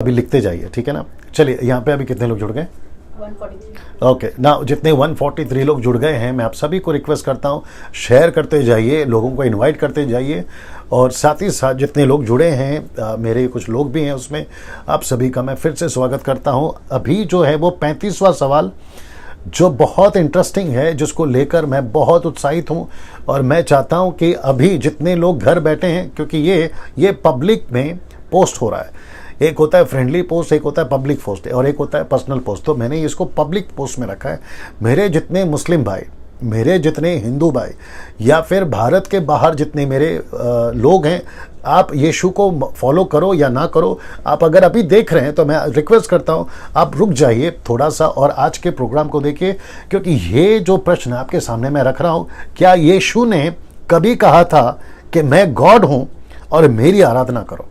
अभी लिखते जाइए, ठीक है ना। चलिए, यहाँ पे अभी कितने लोग जुड़ गए? 143। ओके ना, जितने 143 लोग जुड़ गए हैं, मैं आप सभी को रिक्वेस्ट करता हूँ, शेयर करते जाइए, लोगों को इनवाइट करते जाइए। और साथ ही साथ जितने लोग जुड़े हैं, मेरे कुछ लोग भी हैं उसमें, आप सभी का मैं फिर से स्वागत करता हूँ। अभी जो है वो 35वां सवाल जो बहुत इंटरेस्टिंग है, जिसको लेकर मैं बहुत उत्साहित हूँ। और मैं चाहता हूँ कि अभी जितने लोग घर बैठे हैं, क्योंकि ये पब्लिक में पोस्ट हो रहा है, एक होता है फ्रेंडली पोस्ट, एक होता है पब्लिक पोस्ट और एक होता है पर्सनल पोस्ट। तो मैंने इसको पब्लिक पोस्ट में रखा है। मेरे जितने मुस्लिम भाई, मेरे जितने हिंदू भाई, या फिर भारत के बाहर जितने मेरे लोग हैं, आप यीशु को फॉलो करो या ना करो, आप अगर अभी देख रहे हैं तो मैं रिक्वेस्ट करता हूं आप रुक जाइए थोड़ा सा और आज के प्रोग्राम को देखिए। क्योंकि ये जो प्रश्न आपके सामने मैं रख रहा हूं, क्या यीशु ने कभी कहा था कि मैं गॉड हूं और मेरी आराधना करो?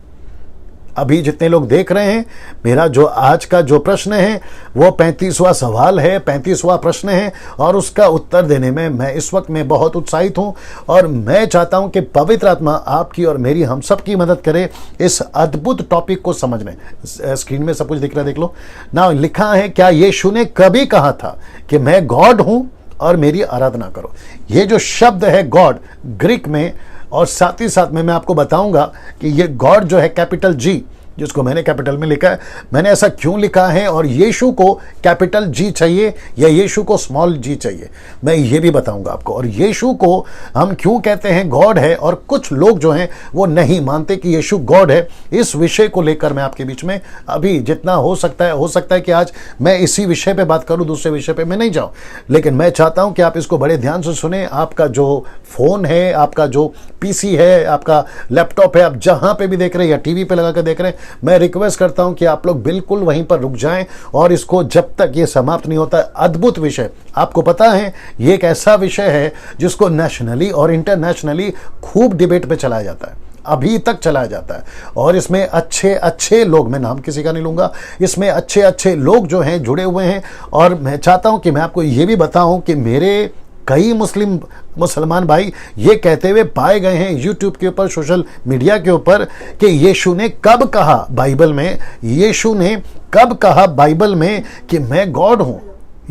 अभी जितने लोग देख रहे हैं, मेरा जो आज का जो प्रश्न है वो 35वां सवाल है, 35वां प्रश्न है, और उसका उत्तर देने में मैं इस वक्त में बहुत उत्साहित हूं। और मैं चाहता हूं कि पवित्र आत्मा आपकी और मेरी, हम सब की मदद करे इस अद्भुत टॉपिक को समझने। स्क्रीन में सब कुछ दिख रहा है, देख लो ना। लिखा है, क्या यीशु ने कभी कहा था कि मैं गॉड हूं और मेरी आराधना करो? ये जो शब्द है गॉड, ग्रीक में, और साथ ही साथ में मैं आपको बताऊंगा कि ये गॉड जो है कैपिटल जी, जिसको मैंने कैपिटल में लिखा है, मैंने ऐसा क्यों लिखा है, और यीशु को कैपिटल जी चाहिए या यीशु को स्मॉल जी चाहिए, मैं ये भी बताऊंगा आपको। और यीशु को हम क्यों कहते हैं गॉड है, और कुछ लोग जो हैं वो नहीं मानते कि यीशु गॉड है। इस विषय को लेकर मैं आपके बीच में अभी जितना हो सकता है कि आज मैं इसी विषय पे बात करूं, दूसरे विषय पे मैं नहीं जाऊं। लेकिन मैं चाहता हूं कि आप इसको बड़े ध्यान से सुने। आपका जो फोन है, आपका जो पीसी है, आपका लैपटॉप है, आप जहां पे भी देख रहे हैं या टीवी पे लगा कर देख रहे हैं, मैं रिक्वेस्ट करता हूं कि आप लोग बिल्कुल वहीं पर रुक जाएं और इसको जब तक ये समाप्त नहीं होता। अद्भुत विषय, आपको पता है ये एक ऐसा विषय है जिसको नेशनली और इंटरनेशनली खूब डिबेट पे चलाया जाता है, अभी तक चलाया जाता है। और इसमें अच्छे अच्छे लोग, मैं नाम किसी का नहीं लूंगा, इसमें अच्छे अच्छे लोग जो हैं जुड़े हुए हैं। और मैं चाहता हूं कि मैं आपको ये भी बताऊं कि मेरे कई मुसलमान भाई ये कहते हुए पाए गए हैं यूट्यूब के ऊपर, सोशल मीडिया के ऊपर, कि यीशु ने कब कहा बाइबल में, यीशु ने कब कहा बाइबल में कि मैं गॉड हूं।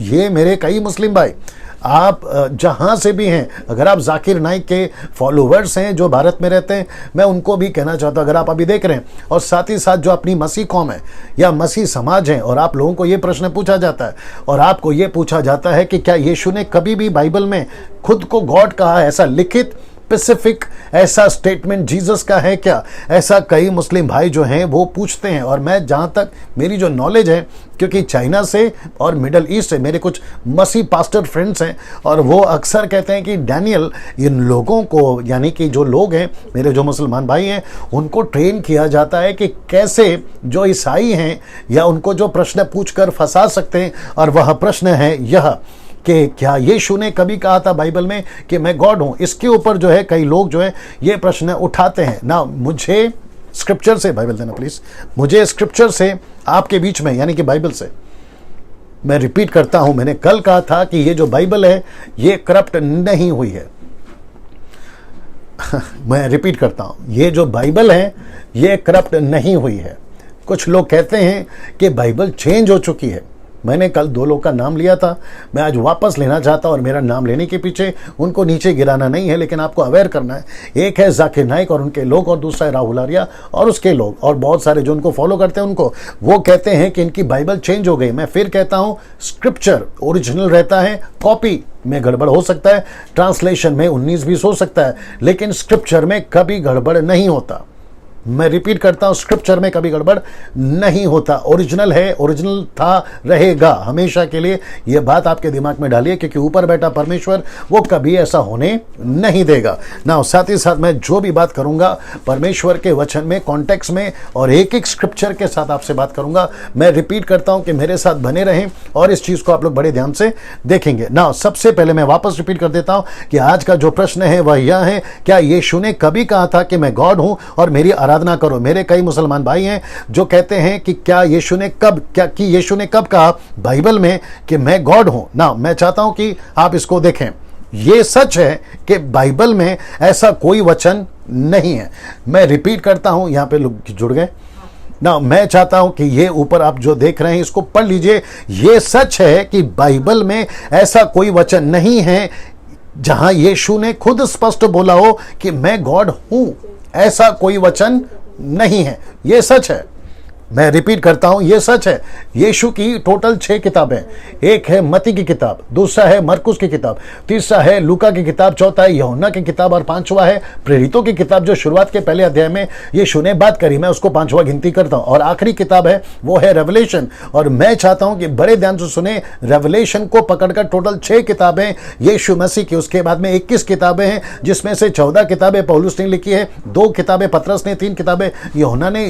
ये मेरे कई मुस्लिम भाई, आप जहां से भी हैं, अगर आप जाकिर नाइक के फॉलोवर्स हैं जो भारत में रहते हैं, मैं उनको भी कहना चाहता हूं, अगर आप अभी देख रहे हैं, और साथ ही साथ जो अपनी मसीह कौम है या मसीह समाज है, और आप लोगों को ये प्रश्न पूछा जाता है और आपको ये पूछा जाता है कि क्या यीशु ने कभी भी बाइबल में खुद को गॉड कहा है, ऐसा लिखित स्पेसिफिक ऐसा स्टेटमेंट जीसस का है क्या? ऐसा कई मुस्लिम भाई जो हैं वो पूछते हैं। और मैं जहाँ तक मेरी जो नॉलेज है, क्योंकि चाइना से और मिडल ईस्ट से मेरे कुछ मसीह पास्टर फ्रेंड्स हैं, और वो अक्सर कहते हैं कि डैनियल, इन लोगों को, यानी कि जो लोग हैं मेरे जो मुसलमान भाई हैं, उनको ट्रेन किया जाता है कि कैसे जो ईसाई हैं या उनको जो प्रश्न पूछ कर फंसा सकते हैं। और वह प्रश्न है यह कि क्या यीशु ने कभी कहा था बाइबल में कि मैं गॉड हूं? इसके ऊपर जो है कई लोग जो है ये प्रश्न उठाते हैं ना। मुझे स्क्रिप्चर से, बाइबल देना प्लीज, मुझे स्क्रिप्चर से आपके बीच में, यानी कि बाइबल से, मैं रिपीट करता हूं, मैंने कल कहा था कि ये जो बाइबल है ये करप्ट नहीं हुई है। मैं रिपीट करता हूं, ये जो बाइबल है ये करप्ट नहीं हुई है। कुछ लोग कहते हैं कि बाइबल चेंज हो चुकी है। मैंने कल 2 लोग का नाम लिया था, मैं आज वापस लेना चाहता हूं, और मेरा नाम लेने के पीछे उनको नीचे गिराना नहीं है, लेकिन आपको अवेयर करना है। एक है जाकिर नाइक और उनके लोग, और दूसरा है राहुल आर्या और उसके लोग, और बहुत सारे जो उनको फॉलो करते हैं उनको, वो कहते हैं कि इनकी बाइबल चेंज हो गई। मैं फिर कहता हूं, स्क्रिप्चर ओरिजिनल रहता है, कॉपी में गड़बड़ हो सकता है, ट्रांसलेशन में 19-20 हो सकता है, लेकिन स्क्रिप्चर में कभी गड़बड़ नहीं होता। मैं रिपीट करता हूं, स्क्रिप्चर में कभी गड़बड़ नहीं होता। ओरिजिनल है, ओरिजिनल था, रहेगा हमेशा के लिए। यह बात आपके दिमाग में डालिए, क्योंकि ऊपर बैठा परमेश्वर वो कभी ऐसा होने नहीं देगा ना। साथ ही साथ मैं जो भी बात करूंगा परमेश्वर के वचन में, कॉन्टेक्स्ट में, और एक एक स्क्रिप्चर के साथ आपसे बात करूंगा। मैं रिपीट करता हूं कि मेरे साथ बने रहें और इस चीज को आप लोग बड़े ध्यान से देखेंगे ना। सबसे पहले मैं वापस रिपीट कर देता हूं कि आज का जो प्रश्न है वह यह है, क्या यीशु ने कभी कहा था कि मैं गॉड हूं और मेरी आराधना करो? मेरे कई मुसलमान भाई हैं जो कहते हैं कि क्या यीशु ने कब कहा बाइबल में कि मैं गॉड हूं ना। मैं चाहता हूं कि आप इसको देखें। ये सच है कि बाइबल में ऐसा कोई वचन नहीं है। मैं रिपीट करता हूं, यहां पे लोग जुड़ गए, ना मैं चाहता हूं कि ये ऊपर आप जो देख रहे हैं इसको पढ़ लीजिए। ये सच है कि बाइबल में ऐसा कोई वचन नहीं है जहां यीशु ने खुद स्पष्ट बोला हो कि मैं गॉड हूं। ऐसा कोई वचन नहीं है, ये सच है। मैं रिपीट करता हूं, ये सच है। यीशु की टोटल 6 किताबें, एक है मत्ती की किताब, दूसरा है मरकुस की किताब, तीसरा है लूका की किताब, चौथा है यूहन्ना की किताब और पांचवा है प्रेरितों की किताब, जो शुरुआत के पहले अध्याय में यीशु ने बात करी, मैं उसको पांचवा गिनती करता हूं। और आखिरी किताब है वो है रेवलेशन। और मैं चाहता हूं कि बड़े ध्यान से सुने, रेवलेशन को पकड़कर टोटल 6 किताबें यीशु मसीह की, उसके बाद में 21 किताबें हैं जिसमें से 14 किताबें पौलुस ने लिखी है, 2 किताबें पतरस ने, 3 किताबें यूहन्ना ने,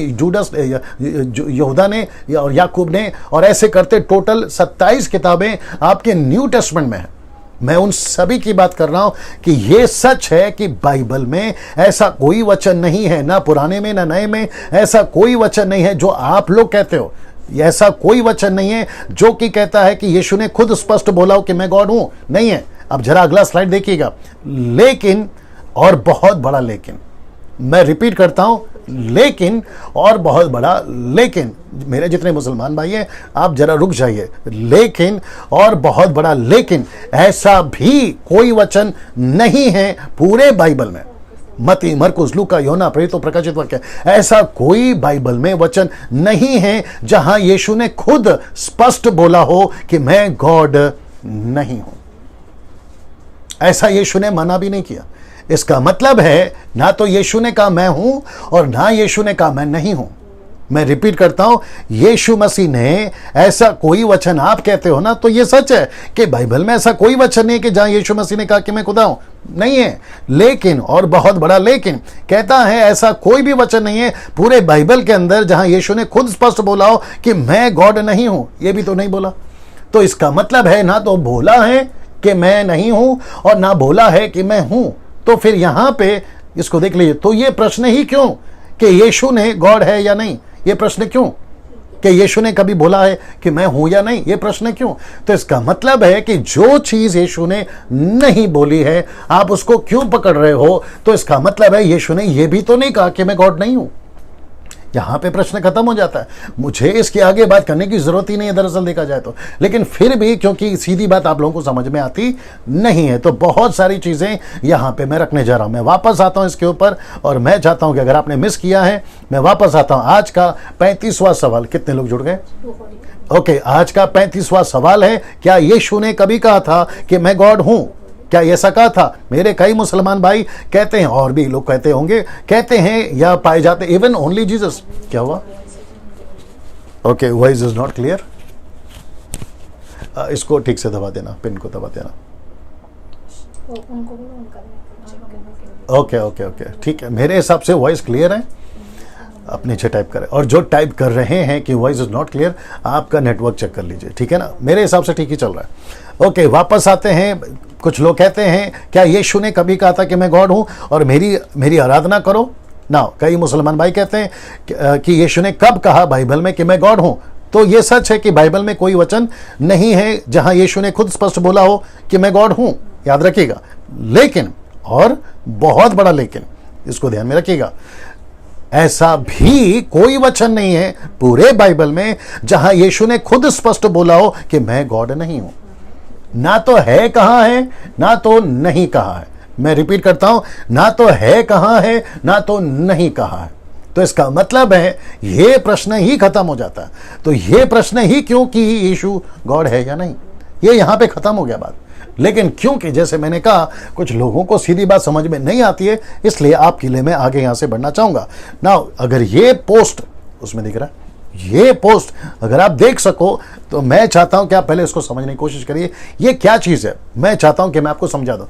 यहूदा ने और याकूब ने, और ऐसे करते टोटल 27 किताबें आपके न्यू टेस्टमेंट में है। मैं उन सभी की बात कर रहा हूं कि यह सच है कि बाइबल में ऐसा कोई वचन नहीं है, ना पुराने में ना नए में। ऐसा कोई वचन नहीं है जो आप लोग कहते हो। ऐसा कोई वचन नहीं है जो कि कहता है कि यीशु ने खुद स्पष्ट बोला हो कि मैं गॉड हूं। नहीं है। अब जरा अगला स्लाइड देखिएगा। लेकिन, और बहुत बड़ा लेकिन, मैं रिपीट करता हूं, लेकिन, और बहुत बड़ा लेकिन, मेरे जितने मुसलमान भाई हैं आप जरा रुक जाइए। लेकिन, और बहुत बड़ा लेकिन, ऐसा भी कोई वचन नहीं है पूरे बाइबल में। मत्ती, मरकुस, लूका, यूहन्ना, प्रेरितों, प्रकाशित वाक्य, ऐसा कोई बाइबल में वचन नहीं है जहां यीशु ने खुद स्पष्ट बोला हो कि मैं गॉड नहीं हूं। ऐसा यीशु ने मना भी नहीं किया। इसका मतलब है ना तो यीशु ने कहा मैं हूं और ना यीशु ने कहा मैं नहीं हूं। मैं रिपीट करता हूं, यीशु मसीह ने ऐसा कोई वचन, आप कहते हो ना, तो यह सच है कि बाइबल में ऐसा कोई वचन नहीं है कि जहां यीशु मसीह ने कहा कि मैं खुदा हूं। नहीं है। लेकिन, और बहुत बड़ा लेकिन, कहता है ऐसा कोई भी वचन नहीं है पूरे बाइबल के अंदर जहां यीशु ने खुद स्पष्ट बोला हो कि मैं गॉड नहीं हूं। यह भी तो नहीं बोला। तो इसका मतलब है ना तो बोला है कि मैं नहीं हूं और ना बोला है कि मैं हूं। तो फिर यहां पे इसको देख लीजिए। तो ये प्रश्न ही क्यों कि यीशु ने गॉड है या नहीं? ये प्रश्न क्यों कि यीशु ने कभी बोला है कि मैं हूं या नहीं? ये प्रश्न क्यों? तो इसका मतलब है कि जो चीज यीशु ने नहीं बोली है आप उसको क्यों पकड़ रहे हो? तो इसका मतलब है यीशु ने यह भी तो नहीं कहा कि मैं गॉड नहीं हूं। यहां पे प्रश्न खत्म हो जाता है। मुझे इसके आगे बात करने की जरूरत ही नहीं है दरअसल देखा जाए तो, लेकिन फिर भी क्योंकि सीधी बात आप लोगों को समझ में आती नहीं है तो बहुत सारी चीजें यहां पे मैं रखने जा रहा हूं। मैं वापस आता हूं इसके ऊपर और मैं चाहता हूं कि अगर आपने मिस किया है, मैं वापस आता हूं। आज का 35वां सवाल, कितने लोग जुड़ गए? ओके, आज का 35वां सवाल है, क्या यीशु ने कभी कहा था कि मैं गॉड हूं? क्या ऐसा कहा था? मेरे कई मुसलमान भाई कहते हैं, और भी लोग कहते होंगे, कहते हैं या पाए जाते, इवन ओनली जीसस। क्या हुआ? Okay, voice is not clear. इसको ठीक से दबा देना, पिन को दबा देना। ओके ओके ओके, ठीक है। मेरे हिसाब से वॉइस क्लियर है। आप नीचे टाइप करें, और जो टाइप कर रहे हैं कि वॉइस इज नॉट क्लियर, आपका नेटवर्क चेक कर लीजिए, ठीक है ना? मेरे हिसाब से ठीक ही चल रहा है। ओके, वापस आते हैं। कुछ लोग कहते हैं क्या यीशु ने कभी कहा था कि मैं गॉड हूं और मेरी आराधना करो ना? कई मुसलमान भाई कहते हैं कि यीशु ने कब कहा बाइबल में कि मैं गॉड हूं? तो यह सच है कि बाइबल में कोई वचन नहीं है जहां यीशु ने खुद स्पष्ट बोला हो कि मैं गॉड हूं, याद रखिएगा। लेकिन, और बहुत बड़ा लेकिन, इसको ध्यान में रखिएगा, ऐसा भी कोई वचन नहीं है पूरे बाइबल में जहां यीशु ने खुद स्पष्ट बोला हो कि मैं गॉड नहीं हूं। ना तो है कहां है, ना तो नहीं कहा है। मैं रिपीट करता हूं, ना तो है कहां है, ना तो नहीं कहा है। तो इसका मतलब है यह प्रश्न ही खत्म हो जाता है। तो यह प्रश्न ही क्यों कि यीशु गॉड है या नहीं, यह यहां पे खत्म हो गया बात। लेकिन क्योंकि जैसे मैंने कहा कुछ लोगों को सीधी बात समझ में नहीं आती है, इसलिए आपके लिए मैं आगे यहां से बढ़ना चाहूंगा ना। अगर ये पोस्ट उसमें दिख रहा है, ये पोस्ट अगर आप देख सको तो मैं चाहता हूं कि आप पहले इसको समझने की कोशिश करिए। ये क्या चीज है, मैं चाहता हूं कि मैं आपको समझा दूं।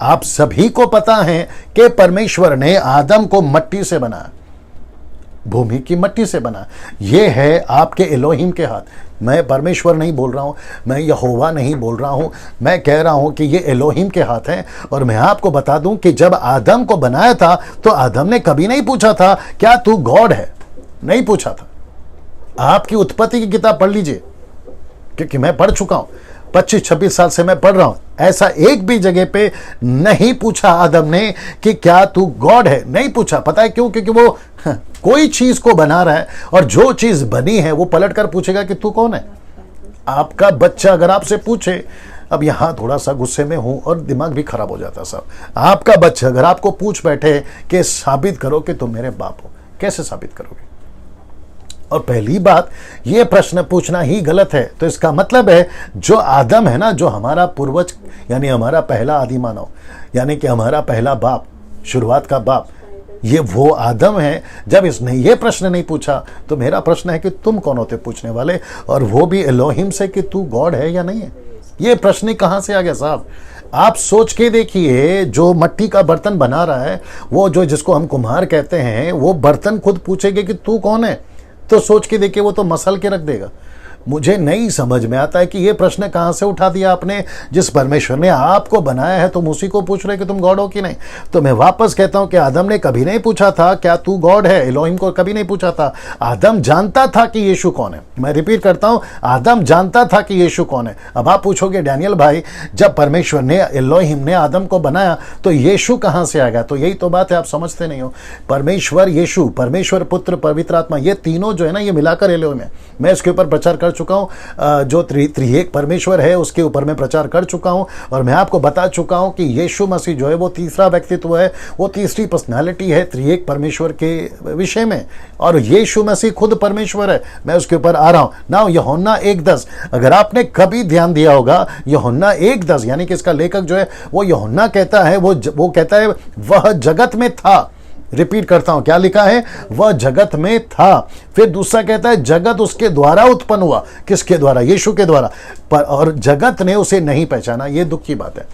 आप सभी को पता है कि परमेश्वर ने आदम को मट्टी से बनाया, भूमि की मट्टी से बना। यह है आपके एलोहिम के हाथ। मैं परमेश्वर नहीं बोल रहा हूं, मैं यहोवा नहीं बोल रहा हूं, मैं कह रहा हूं कि ये एलोहिम के हाथ हैं। और मैं आपको बता दूं कि जब आदम को बनाया था तो आदम ने कभी नहीं पूछा था क्या तू गॉड है, नहीं पूछा था। आपकी उत्पत्ति की किताब पढ़ लीजिए, क्योंकि मैं पढ़ चुका हूं, 25-26 साल से मैं पढ़ रहा हूं। ऐसा एक भी जगह पे नहीं पूछा आदम ने कि क्या तू गॉड है, नहीं पूछा। पता है क्यों? क्योंकि वो कोई चीज को बना रहा है और जो चीज बनी है वो पलट कर पूछेगा कि तू कौन है। आपका बच्चा अगर आपसे पूछे, अब यहां थोड़ा सा गुस्से में हूं और दिमाग भी खराब हो जाता साहब, आपका बच्चा अगर आपको पूछ बैठे कि साबित करो कि तुम मेरे बाप हो, कैसे साबित करोगे? और पहली बात, ये प्रश्न पूछना ही गलत है। तो इसका मतलब है जो आदम है ना, जो हमारा पूर्वज यानी हमारा पहला आदि मानव यानी कि हमारा पहला बाप, शुरुआत का बाप, ये वो आदम है। जब इसने ये प्रश्न नहीं पूछा तो मेरा प्रश्न है कि तुम कौन होते पूछने वाले, और वो भी एलोहिम से कि तू गॉड है या नहीं है। ये प्रश्न कहां से आ गया साहब? आप सोच के देखिए, जो मिट्टी का बर्तन बना रहा है, वो जो जिसको हम कुम्हार कहते हैं, वो बर्तन खुद पूछेगा कि तू कौन है, तो सोच के देखिए वो तो मसल के रख देगा। मुझे नहीं समझ में आता है कि ये प्रश्न कहां से उठा दिया आपने। जिस परमेश्वर ने आपको बनाया है तुम उसी को पूछ रहे कि तुम गॉड हो कि नहीं। तो मैं वापस कहता हूं कि आदम ने कभी नहीं पूछा था क्या तू गॉड है, एलोहिम को कभी नहीं पूछा था। आदम जानता था कि यीशु कौन है। मैं रिपीट करता हूं, आदम जानता था कि यीशु कौन है। अब आप पूछोगे डैनियल भाई, जब परमेश्वर ने एलोहिम ने आदम को बनाया तो यीशु कहां से आएगा? तो यही तो बात है, आप समझते नहीं हो। परमेश्वर यीशु, परमेश्वर पुत्र, पवित्र आत्मा, ये तीनों जो है ना, ये मिलाकर एलोहिम है। मैं इसके ऊपर प्रचार कर चुका हूं। जो त्रिएक परमेश्वर है उसके ऊपर मैं प्रचार कर चुका हूं, और मैं आपको बता चुका हूं कि यीशु मसीह जो है वो तीसरा व्यक्तित्व है, वो तीसरी पर्सनालिटी है त्रिएक परमेश्वर के विषय में, और यीशु मसीह खुद परमेश्वर है। मैं उसके ऊपर आ रहा हूं ना। यूहन्ना 1:10, अगर आपने कभी ध्यान दिया होगा, यूहन्ना 1:10 यानी कि इसका लेखक जो है वो यूहन्ना कहता है, वो कहता है वह जगत में था। रिपीट करता हूं, क्या लिखा है? वह जगत में था। फिर दूसरा कहता है जगत उसके द्वारा उत्पन्न हुआ। किसके द्वारा? यीशु के द्वारा। और जगत ने उसे नहीं पहचाना। यह दुख की बात है।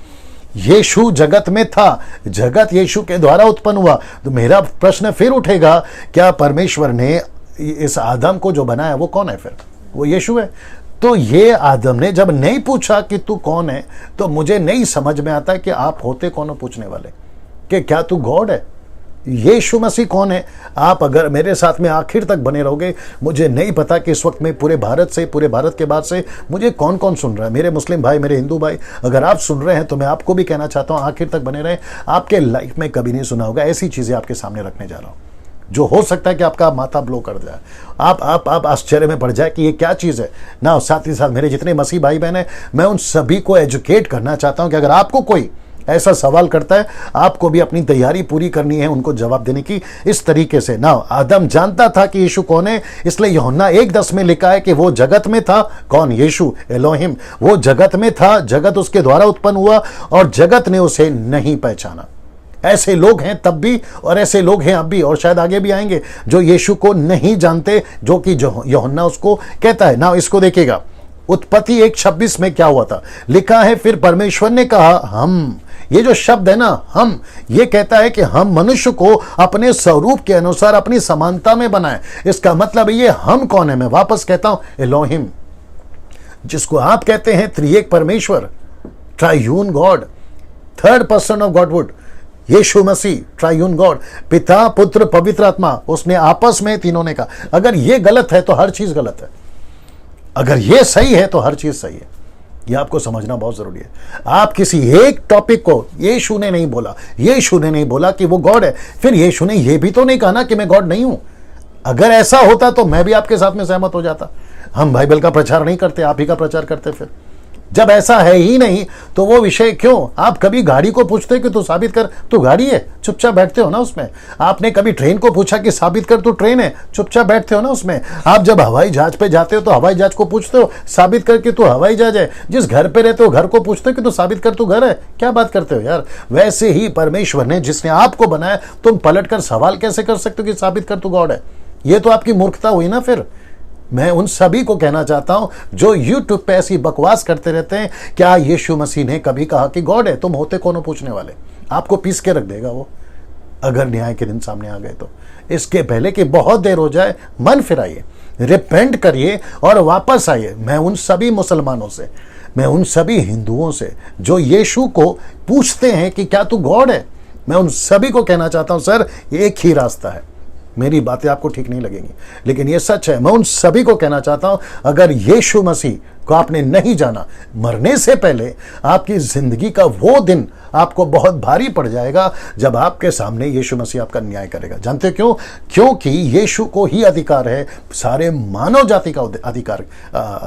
यीशु जगत में था, जगत यीशु के द्वारा उत्पन्न हुआ। तो मेरा प्रश्न फिर उठेगा, क्या परमेश्वर ने इस आदम को जो बनाया वो कौन है? फिर वो यीशु है। तो ये आदम ने जब नहीं पूछा कि तू कौन है, तो मुझे नहीं समझ में आता कि आप होते कौन हो पूछने वाले, कि क्या तू गॉड है? यीशु मसीह कौन है? आप अगर मेरे साथ में आखिर तक बने रहोगे, मुझे नहीं पता कि इस वक्त में पूरे भारत के बाद से मुझे कौन कौन सुन रहा है। मेरे मुस्लिम भाई, मेरे हिंदू भाई, अगर आप सुन रहे हैं तो मैं आपको भी कहना चाहता हूं, आखिर तक बने रहें। आपके लाइफ में कभी नहीं सुना होगा, ऐसी चीजें आपके सामने रखने जा रहा हूं जो हो सकता है कि आपका माथा ब्लो कर जाए, आप आश्चर्य में पड़ जाए कि ये क्या चीज़ है ना। साथ ही साथ मेरे जितने मसीह भाई बहन हैं, मैं उन सभी को एजुकेट करना चाहता हूं कि अगर आपको कोई ऐसा सवाल करता है, आपको भी अपनी तैयारी पूरी करनी है उनको जवाब देने की इस तरीके से ना। आदम जानता था कि यीशु कौन है, इसलिए यूहन्ना 1:10 में लिखा है कि वो जगत में था। कौन? यीशु, एलोहिम। वो जगत में था, जगत उसके द्वारा उत्पन्न हुआ और जगत ने उसे नहीं पहचाना। ऐसे लोग हैं तब भी और ऐसे लोग हैं अब भी, और शायद आगे भी आएंगे, जो यीशु को नहीं जानते, जो कि यूहन्ना उसको कहता है ना। इसको देखिएगा, उत्पत्ति 1:26 में क्या हुआ था? लिखा है, फिर परमेश्वर ने कहा हम, ये जो शब्द है ना हम, ये कहता है कि हम मनुष्य को अपने स्वरूप के अनुसार अपनी समानता में बनाए। इसका मतलब ये हम कौन है? मैं वापस कहता हूं, एलोहिम, जिसको आप कहते हैं त्रिएक परमेश्वर, triune God, third person of Godhood, Yeshu Masih, triune God, पिता, पुत्र, पवित्र आत्मा। उसने आपस में तीनों ने कहा। अगर ये गलत है तो हर चीज गलत है, अगर ये सही है तो हर चीज सही है। ये आपको समझना बहुत जरूरी है। आप किसी एक टॉपिक को, यीशु ने नहीं बोला कि वो गॉड है, फिर यीशु ने ये भी तो नहीं कहा ना कि मैं गॉड नहीं हूं। अगर ऐसा होता तो मैं भी आपके साथ में सहमत हो जाता। हम बाइबल का प्रचार नहीं करते, आप ही का प्रचार करते। फिर जब ऐसा है ही नहीं तो वो विषय क्यों? आप कभी गाड़ी को पूछते कि तू साबित कर तू गाड़ी है, चुपचाप बैठते हो ना उसमें। आपने कभी ट्रेन को पूछा कि साबित कर तू ट्रेन है, चुपचाप बैठते हो ना उसमें। आप जब हवाई जहाज पे जाते हो तो हवाई जहाज को पूछते हो साबित कर कि तू हवाई जहाज है। जिस घर पे रहते हो घर को पूछते हो कि तू साबित कर तू घर है। क्या बात करते हो यार? वैसे ही परमेश्वर ने जिसने आपको बनाया, तुम पलट कर सवाल कैसे कर सकते हो कि साबित कर तू गॉड है? ये तो आपकी मूर्खता हुई ना। फिर मैं उन सभी को कहना चाहता हूं जो यूट्यूब पे ऐसी बकवास करते रहते हैं, क्या यीशु मसीह ने कभी कहा कि गॉड है? तुम होते कौन हो पूछने वाले? आपको पीस के रख देगा वो, अगर न्याय के दिन सामने आ गए तो। इसके पहले कि बहुत देर हो जाए, मन फिराइए, रिपेंट करिए और वापस आइए। मैं उन सभी मुसलमानों से, मैं उन सभी हिंदुओं से जो यीशु को पूछते हैं कि क्या तू गॉड है, मैं उन सभी को कहना चाहता हूं, सर एक ही रास्ता है, मेरी बातें आपको ठीक नहीं लगेंगी, लेकिन ये सच है। मैं उन सभी को कहना चाहता हूं, अगर यीशु मसीह को आपने नहीं जाना, मरने से पहले आपकी जिंदगी का वो दिन आपको बहुत भारी पड़ जाएगा जब आपके सामने यीशु मसीह आपका न्याय करेगा। जानते क्यों? क्योंकि यीशु को ही अधिकार है सारे मानव जाति का अधिकार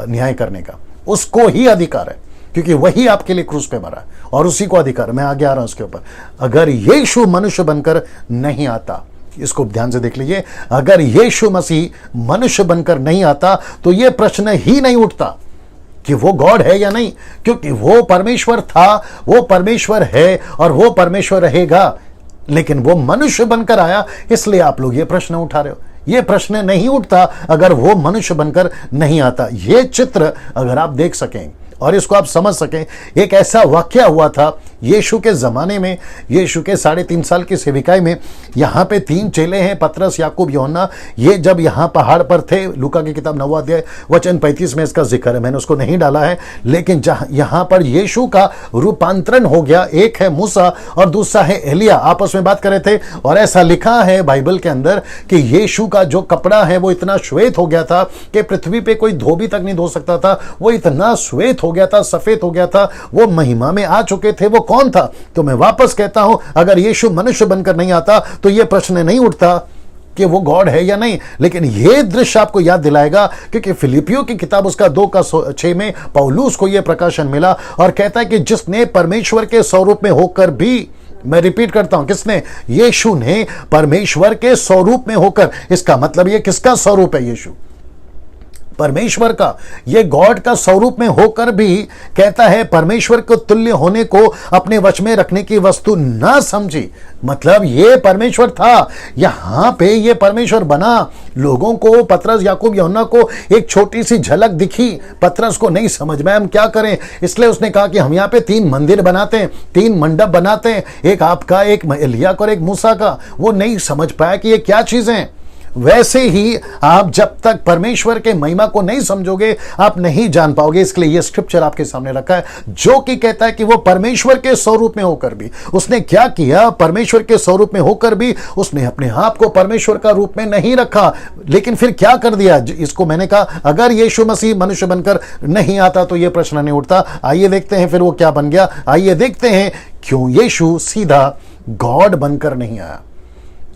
न्याय करने का, उसको ही अधिकार है, क्योंकि वही आपके लिए क्रूस पे मरा और उसी को अधिकार। मैं आगे आ रहा हूं उसके ऊपर। अगर यीशु मनुष्य बनकर नहीं आता, इसको ध्यान से देख लीजिए, अगर यीशु मसीह मनुष्य बनकर नहीं आता तो यह प्रश्न ही नहीं उठता कि वो गॉड है या नहीं, क्योंकि वो परमेश्वर था, वो परमेश्वर है और वो परमेश्वर रहेगा। लेकिन वो मनुष्य बनकर आया, इसलिए आप लोग ये प्रश्न उठा रहे हो। ये प्रश्न नहीं उठता अगर वो मनुष्य बनकर नहीं आता। ये चित्र अगर आप देख सकें और इसको आप समझ सकें, एक ऐसा वाकया हुआ था यीशु के ज़माने में, यीशु के 3.5 साल की सेविकाई में। यहाँ पे 3 चेले हैं, पतरस, याकूब, यूहन्ना। ये जब यहाँ पहाड़ पर थे, लूका की किताब 9वां अध्याय वचन 35 में इसका जिक्र है, मैंने उसको नहीं डाला है। लेकिन जहाँ यहाँ पर यीशु का रूपांतरण हो गया, एक है मूसा और दूसरा है एलिया, आपस में बात कर रहे थे। और ऐसा लिखा है बाइबल के अंदर कि यीशु का जो कपड़ा है वो इतना श्वेत हो गया था कि पृथ्वी पे कोई धोबी तक नहीं धो सकता था। वो इतना श्वेत हो गया था, सफेद हो गया था, वो महिमा में आ चुके थे। वो कौन था? तो मैं वापस कहता हूं, अगर यीशु मनुष्य बनकर नहीं आता तो यह प्रश्न नहीं उठता कि वो गॉड है या नहीं। लेकिन यह दृश्य आपको याद दिलाएगा, क्योंकि फिलिपियों की किताब उसका 2:6 में पौलुस को यह प्रकाशन मिला और कहता है कि जिसने परमेश्वर के स्वरूप में होकर भी, मैं रिपीट करता हूं, किसने? यीशु ने परमेश्वर के स्वरूप में होकर। इसका मतलब यह किसका स्वरूप है? यीशु परमेश्वर का। ये गॉड का स्वरूप में होकर भी कहता है परमेश्वर को तुल्य होने को अपने वश में रखने की वस्तु ना समझी। मतलब ये परमेश्वर था, यहां पे ये परमेश्वर बना। लोगों को, पतरस, याकूब, यूहन्ना को एक छोटी सी झलक दिखी। पतरस को नहीं समझ में हम क्या करें, इसलिए उसने कहा कि हम यहाँ पे 3 मंदिर बनाते हैं, 3 मंडप बनाते हैं, एक आपका, एक एलिया का और एक मूसा का। वो नहीं समझ पाया कि ये क्या चीजें। वैसे ही आप जब तक परमेश्वर के महिमा को नहीं समझोगे, आप नहीं जान पाओगे। इसलिए यह स्क्रिप्चर आपके सामने रखा है, जो कि कहता है कि वो परमेश्वर के स्वरूप में होकर भी उसने क्या किया? परमेश्वर के स्वरूप में होकर भी उसने अपने आप को परमेश्वर का रूप में नहीं रखा। लेकिन फिर क्या कर दिया? इसको मैंने कहा, अगर यीशु मसीह मनुष्य बनकर नहीं आता तो यह प्रश्न नहीं उठता। आइए देखते हैं फिर वो क्या बन गया। आइए देखते हैं क्यों यीशु सीधा गॉड बनकर नहीं आया,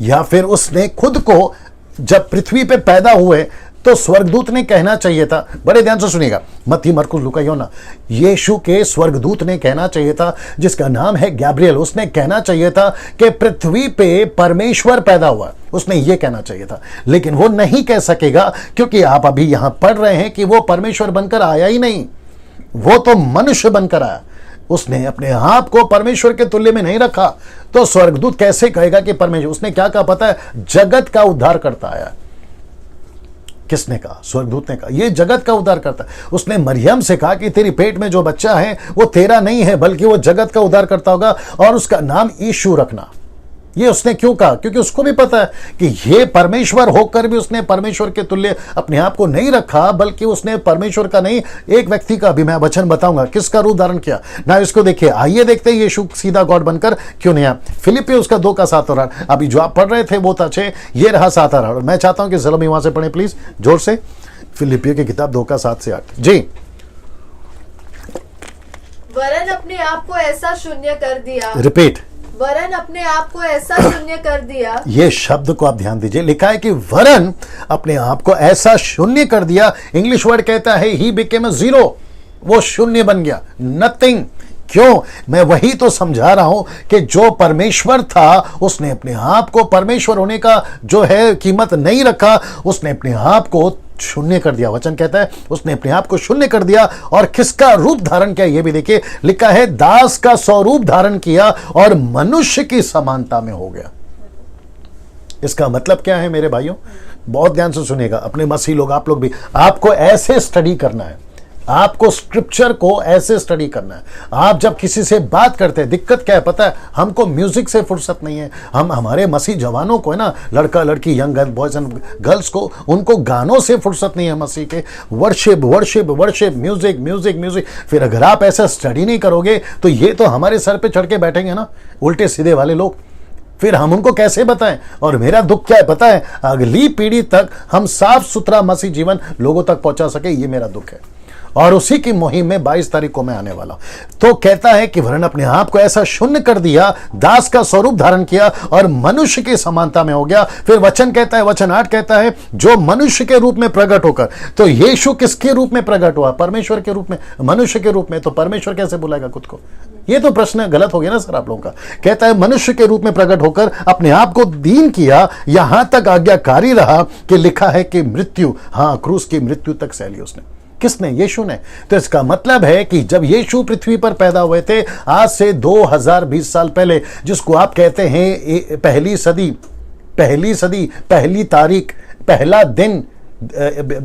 या फिर उसने खुद को जब पृथ्वी पे पैदा हुए तो स्वर्गदूत ने कहना चाहिए था। बड़े ध्यान से सुनिएगा, मत्ती, मरकुस, लूका, यूहन्ना। यीशु के स्वर्गदूत ने कहना चाहिए था, जिसका नाम है गैब्रियल, उसने कहना चाहिए था कि पृथ्वी पे परमेश्वर पैदा हुआ। उसने ये कहना चाहिए था, लेकिन वो नहीं कह सकेगा, क्योंकि आप अभी यहां पढ़ रहे हैं कि वो परमेश्वर बनकर आया ही नहीं, वो तो मनुष्य बनकर आया। उसने अपने आप को परमेश्वर के तुल्य में नहीं रखा, तो स्वर्गदूत कैसे कहेगा कि परमेश्वर? उसने क्या कहा पता है? जगत का उद्धार करता आया। किसने कहा? स्वर्गदूत ने कहा, ये जगत का उद्धार करता है। उसने मरियम से कहा कि तेरी पेट में जो बच्चा है वो तेरा नहीं है, बल्कि वो जगत का उद्धार करता होगा और उसका नाम यीशु रखना। ये उसने क्यों कहा? क्योंकि उसको भी पता है कि ये परमेश्वर होकर भी उसने परमेश्वर के तुल्य अपने आप को नहीं रखा, बल्कि उसने परमेश्वर का नहीं, एक व्यक्ति का भी मैं वचन बताऊंगा किसका रूप धारण किया ना। इसको देखिए, आइए देखते हैं यीशु सीधा गॉड बनकर क्यों नहीं आया। फिलिपियों उसका 2:7 और 8, अभी जो आप पढ़ रहे थे वो था 6, ये रहा 7 और 8। मैं चाहता हूं कि जरा भी वहां से पढ़े प्लीज, जोर से। फिलिपियों की किताब 2:7 से 8 जी। वरन अपने आप को ऐसा शून्य कर दिया, रिपीट, वरन अपने आप को ऐसा शून्य कर दिया। ये शब्द को आप ध्यान दीजिए, लिखा है कि वरन अपने आप को ऐसा शून्य कर दिया। इंग्लिश वर्ड कहता है ही बिकेम अ जीरो, वो शून्य बन गया, नथिंग। क्यों? मैं वही तो समझा रहा हूं कि जो परमेश्वर था उसने अपने आप को परमेश्वर होने का जो है कीमत नहीं रखा, उसने अपने आप को शून्य कर दिया। वचन कहता है उसने अपने आप को शून्य कर दिया। और किसका रूप धारण किया? ये भी देखिए, लिखा है दास का स्वरूप धारण किया और मनुष्य की समानता में हो गया। इसका मतलब क्या है मेरे भाइयों? बहुत ध्यान से सुनिएगा, अपने मसीह लोग, आप लोग भी, आपको ऐसे स्टडी करना है, आपको स्क्रिप्चर को ऐसे स्टडी करना है। आप जब किसी से बात करते हैं, दिक्कत क्या है पता है? हमको म्यूजिक से फुर्सत नहीं है। हम हमारे मसीह जवानों को है ना, लड़का लड़की, यंग बॉयज एंड गर्ल्स को, उनको गानों से फुर्सत नहीं है मसीह के। Worship worship worship, music music music. फिर अगर आप ऐसा स्टडी नहीं करोगे तो ये तो हमारे सर पे चढ़ के बैठेंगे ना, उल्टे सीधे वाले लोग। फिर हम उनको कैसे बताएं? और मेरा दुख क्या है पता है? अगली पीढ़ी तक हम साफ सुथरा मसीह जीवन लोगों तक पहुंचा सके, ये मेरा दुख है। और उसी की मुहिम में 22 तारीख को मैं आने वाला हूं। तो कहता है कि वरन अपने आप को ऐसा शून्य कर दिया, दास का स्वरूप धारण किया और मनुष्य की समानता में हो गया। फिर वचन कहता है, वचन 8 कहता है, जो मनुष्य के रूप में प्रकट होकर। तो यीशु किसके रूप में प्रकट हुआ? परमेश्वर के रूप में, मनुष्य के रूप में। तो परमेश्वर कैसे बुलाएगा खुद को? ये तो प्रश्न गलत हो गया ना सर आप लोगों का। कहता है मनुष्य के रूप में प्रकट होकर अपने आप को दीन किया, यहां तक आज्ञाकारी रहा कि लिखा है कि मृत्यु, हां क्रूस की मृत्यु तक सह ली उसने। किसने? यीशु ने। तो इसका मतलब है कि जब यीशु पृथ्वी पर पैदा हुए थे आज से 2020 साल पहले, जिसको आप कहते हैं पहली सदी, पहली तारीख, पहला दिन,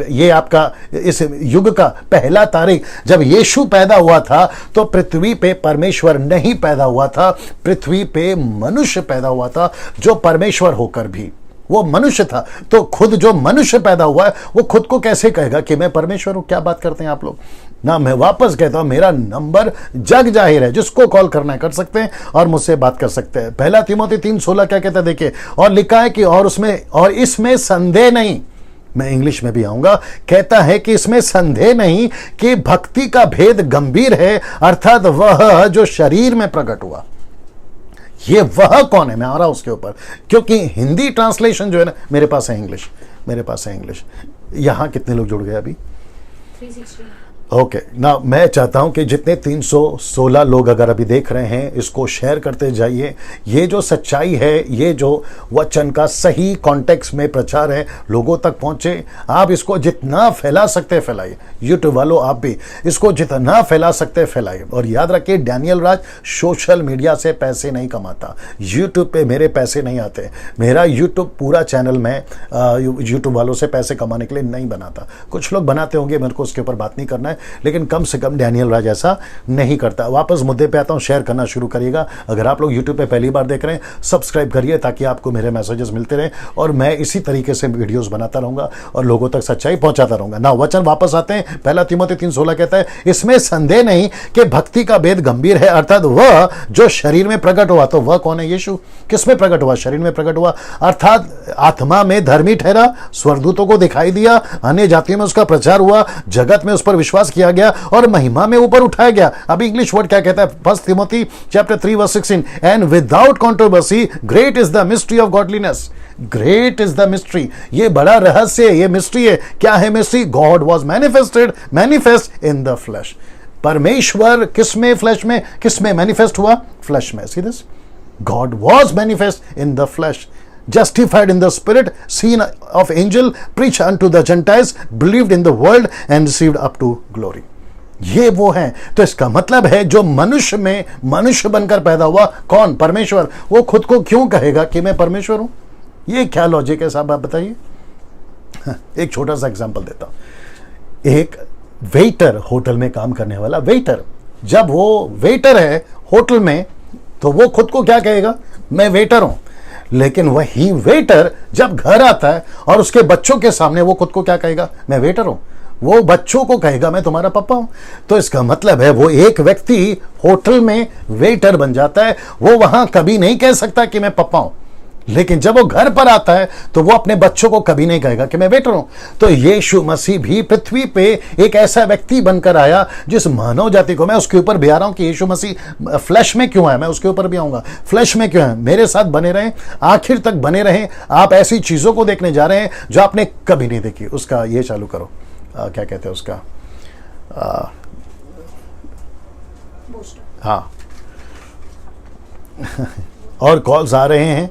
ये आपका इस युग का पहला तारीख, जब यीशु पैदा हुआ था तो पृथ्वी पे परमेश्वर नहीं पैदा हुआ था, पृथ्वी पे मनुष्य पैदा हुआ था जो परमेश्वर होकर भी वो मनुष्य था। तो खुद जो मनुष्य पैदा हुआ है वो खुद को कैसे कहेगा कि मैं परमेश्वर हूं? क्या बात करते हैं आप लोग ना। मैं वापस कहता हूं, मेरा नंबर जग जाहिर है, जिसको कॉल करना है कर सकते हैं और मुझसे बात कर सकते हैं। पहला तीमुथी 3:16 क्या कहता है देखिए, और लिखा है कि और इसमें संदेह नहीं, मैं इंग्लिश में भी आऊंगा, कहता है कि इसमें संदेह नहीं कि भक्ति का भेद गंभीर है, अर्थात वह जो शरीर में प्रकट हुआ। ये वह कौन है? मैं आ रहा हूं उसके ऊपर, क्योंकि हिंदी ट्रांसलेशन जो है ना, मेरे पास है इंग्लिश। यहां कितने लोग जुड़ गए अभी? 360। ओके ना, मैं चाहता हूं कि जितने 316 लोग अगर अभी देख रहे हैं, इसको शेयर करते जाइए। ये जो सच्चाई है, ये जो वचन का सही कॉन्टेक्स्ट में प्रचार है, लोगों तक पहुंचे। आप इसको जितना फैला सकते हैं फैलाइए। यूट्यूब वालों आप भी इसको जितना फैला सकते हैं फैलाइए। और याद रखिए, डैनियल राज सोशल मीडिया से पैसे नहीं कमाता। यूट्यूब पे मेरे पैसे नहीं आते। मेरा यूट्यूब पूरा चैनल मैं यूट्यूब वालों से पैसे कमाने के लिए नहीं बनाता। कुछ लोग बनाते होंगे, मेरे को उसके ऊपर बात नहीं करना है, लेकिन कम से कम डैनियल राज ऐसा नहीं करता। वापस मुद्दे पे आता हूं, शेयर करना शुरू करिएगा। अगर आप लोग यूट्यूब पे पहली बार देख रहे हैं, सब्सक्राइब करिए ताकि आपको मेरे मैसेजेस मिलते रहें और मैं इसी तरीके से वीडियोस बनाता रहूंगा और लोगों तक सच्चाई पहुंचाता रहूंगा ना। वचन वापस आते हैं, पहला तीमुथी 3:16 कहता है, इसमें संदेह नहीं कि भक्ति का भेद गंभीर है, अर्थात वह जो शरीर में प्रकट हुआ। तो वह कौन है? यीशु। किस में प्रकट हुआ? शरीर में प्रकट हुआ, अर्थात आत्मा में धर्मी ठहरा, स्वर्गदूतों को दिखाई दिया, अन्य जातियों में उसका प्रचार हुआ, जगत में उस पर विश्वास किया गया और महिमा में ऊपर उठाया गया। अभी इंग्लिश वर्ड क्या कहता है? 1 Timothy chapter 3:16, and without controversy great is the mystery of godliness. Great is the mystery, ये बड़ा रहस्य, ये मिस्ट्री है। क्या है mystery? God was manifest in the flash. परमेश्वर किस में? फ्लैश में। किस में मैनिफेस्ट हुआ? फ्लैश में। See this, God was manifest in the flash, justified in the spirit, seen of angel, preached unto the Gentiles, believed in the world and received up to glory। ये वो है। तो इसका मतलब है जो मनुष्य में मनुष्य बनकर पैदा हुआ, कौन? परमेश्वर। वो खुद को क्यों कहेगा कि मैं परमेश्वर हूं? ये क्या लॉजिक है साहब, आप बताइए। एक छोटा सा एग्जांपल देता हूं। एक वेटर, होटल में काम करने वाला वेटर, जब वो वेटर है होटल में, तो वो खुद को क्या कहेगा? मैं वेटर हूं। लेकिन वही वेटर जब घर आता है और उसके बच्चों के सामने वो खुद को क्या कहेगा? मैं वेटर हूं। वो बच्चों को कहेगा मैं तुम्हारा पापा हूं। तो इसका मतलब है वो एक व्यक्ति होटल में वेटर बन जाता है, वो वहां कभी नहीं कह सकता कि मैं पापा हूं। लेकिन जब वो घर पर आता है तो वो अपने बच्चों को कभी नहीं कहेगा कि मैं वेटर हूं। तो यीशु मसीह भी पृथ्वी पे एक ऐसा व्यक्ति बनकर आया जिस मानव जाति को, मैं उसके ऊपर भी आ रहा हूं कि यीशु मसीह फ्लैश में क्यों आया, मैं उसके ऊपर भी आऊंगा। फ्लैश में क्यों है? मेरे साथ बने रहें, आखिर तक बने रहें। आप ऐसी चीजों को देखने जा रहे हैं जो आपने कभी नहीं देखी। उसका ये चालू करो, क्या कहते हैं उसका, हाँ और कॉल्स आ रहे हैं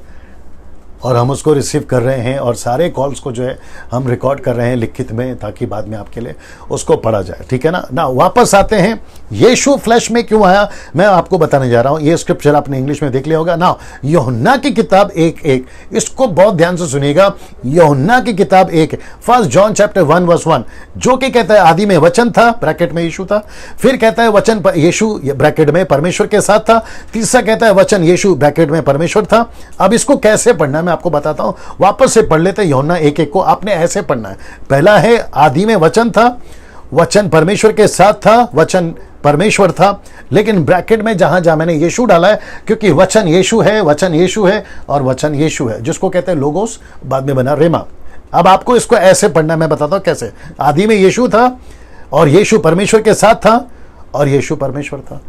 और हम उसको रिसीव कर रहे हैं और सारे कॉल्स को जो है हम रिकॉर्ड कर रहे हैं लिखित में, ताकि बाद में आपके लिए उसको पढ़ा जाए। ठीक है ना। वापस आते हैं, यीशु फ्लैश में क्यों आया मैं आपको बताने जा रहा हूं। ये स्क्रिप्चर आपने इंग्लिश में देख लिया होगा ना। यूहन्ना की किताब 1:1, इसको बहुत ध्यान से सुनिएगा। यूहन्ना की किताब 1, 1 जॉन चैप्टर 1:1, जो कि कहता है आदि में वचन था, ब्रैकेट में यीशु था। फिर कहता है वचन यीशु ब्रैकेट में परमेश्वर के साथ था। तीसरा कहता है वचन यीशु ब्रैकेट में परमेश्वर था। अब इसको कैसे पढ़ना है मैं आपको बताता हूं, वापस से पढ़ लेते हैं। यूहन्ना 1:1 को आपने ऐसे पढ़ना है। पहला है आदि में वचन था वचन परमेश्वर के साथ था, वचन परमेश्वर था, लेकिन ब्रैकेट में जहां जहां मैंने यीशु डाला है, क्योंकि वचन यीशु है, वचन यीशु है और वचन यीशु है, जिसको कहते हैं लोगोस, बाद में बना रेमा। अब आपको इसको ऐसे पढ़ना है, मैं बताता हूं कैसे। आदि में यीशु था और यीशु परमेश्वर के साथ था और यीशु परमेश्वर था।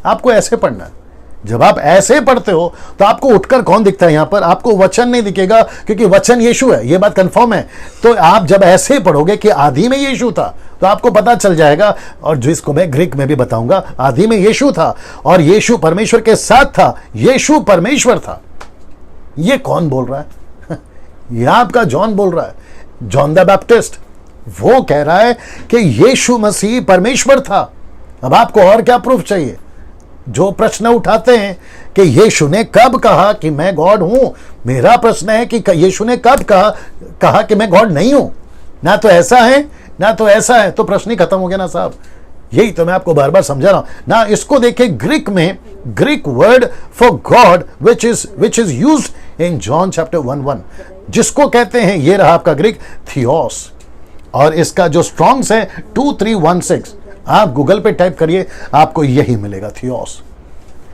आपको ऐसे पढ़ना है। जब आप ऐसे पढ़ते हो तो आपको उठकर कौन दिखता है? यहां पर आपको वचन नहीं दिखेगा, क्योंकि वचन यीशु है, यह बात कंफर्म है। तो आप जब ऐसे पढ़ोगे कि आदि में यीशु था, तो आपको पता चल जाएगा, और जिसको मैं ग्रीक में भी बताऊंगा, आदि में यीशु था और यीशु परमेश्वर के साथ था, यीशु परमेश्वर था। यह कौन बोल रहा है? यह आपका जॉन बोल रहा है, जॉन द बैप्टिस्ट। वो कह रहा है कि यीशु मसीह परमेश्वर था। अब आपको और क्या प्रूफ चाहिए? जो प्रश्न उठाते हैं कि यीशु ने कब कहा कि मैं गॉड हूं, मेरा प्रश्न है कि यीशु ने कब कहा कि मैं गॉड नहीं हूं? ना तो ऐसा है ना तो ऐसा है, तो प्रश्न ही खत्म हो गया ना साहब। यही तो मैं आपको बार बार समझा रहा हूं ना। इसको देखिए, ग्रीक में, Greek word for God which is used in John chapter 1:1, जिसको कहते हैं, ये रहा आपका ग्रीक थियोस, और इसका जो स्ट्रॉन्ग्स है 2316, आप गूगल पे टाइप करिए, आपको यही मिलेगा, थियोस।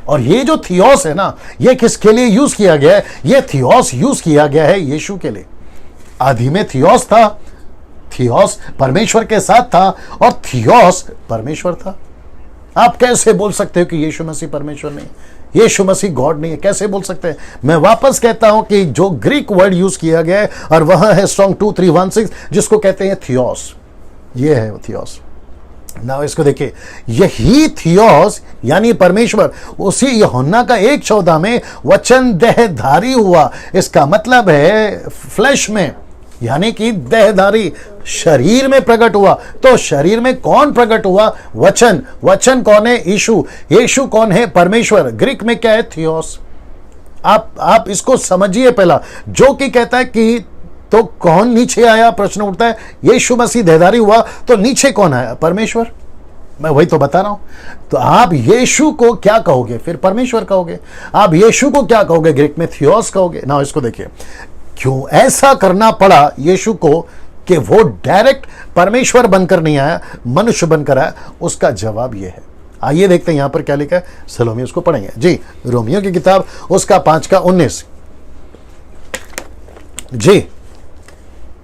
और ये जो थियोस है ना, ये किसके लिए यूज किया गया है? ये थियोस यूज किया गया है यीशु के लिए। आदि में थियोस था, थियोस परमेश्वर के साथ था और थियोस परमेश्वर था। आप कैसे बोल सकते हो कि यीशु मसीह परमेश्वर नहीं, यीशु मसीह गॉड नहीं है? कैसे बोल सकते हैं? मैं वापस कहता हूं कि जो ग्रीक वर्ड यूज किया गया है, और वह है स्ट्रॉन्ग 2316, जिसको कहते हैं थियोस। ये है वो थियोस। ना इसको देखिए, यही थियोस यानी परमेश्वर, उसी यूहन्ना का 1:14 में वचन देहधारी हुआ। इसका मतलब है फ्लैश में, यानी कि देहधारी, शरीर में प्रकट हुआ। तो शरीर में कौन प्रकट हुआ? वचन। वचन कौन है? यीशु। यीशु कौन है? परमेश्वर। ग्रीक में क्या है? थियोस। आप इसको समझिए पहला। जो कि कहता है कि तो कौन नीचे आया, प्रश्न उठता है। यीशु मसीह देहधारी हुआ तो नीचे कौन आया? परमेश्वर। मैं वही तो बता रहा हूं। तो आप यीशु को क्या कहोगे? फिर परमेश्वर कहोगे। आप यीशु को क्या कहोगे? ग्रीक में थियोस कहोगे ना। इसको देखिए, क्यों ऐसा करना पड़ा यीशु को कि वो डायरेक्ट परमेश्वर बनकर नहीं आया, मनुष्य बनकर आया? उसका जवाब ये है। आइए देखते हैं यहां पर क्या लिखा है। सलोमी उसको पढ़ेंगे जी। रोमियो की किताब उसका 5:19 जी।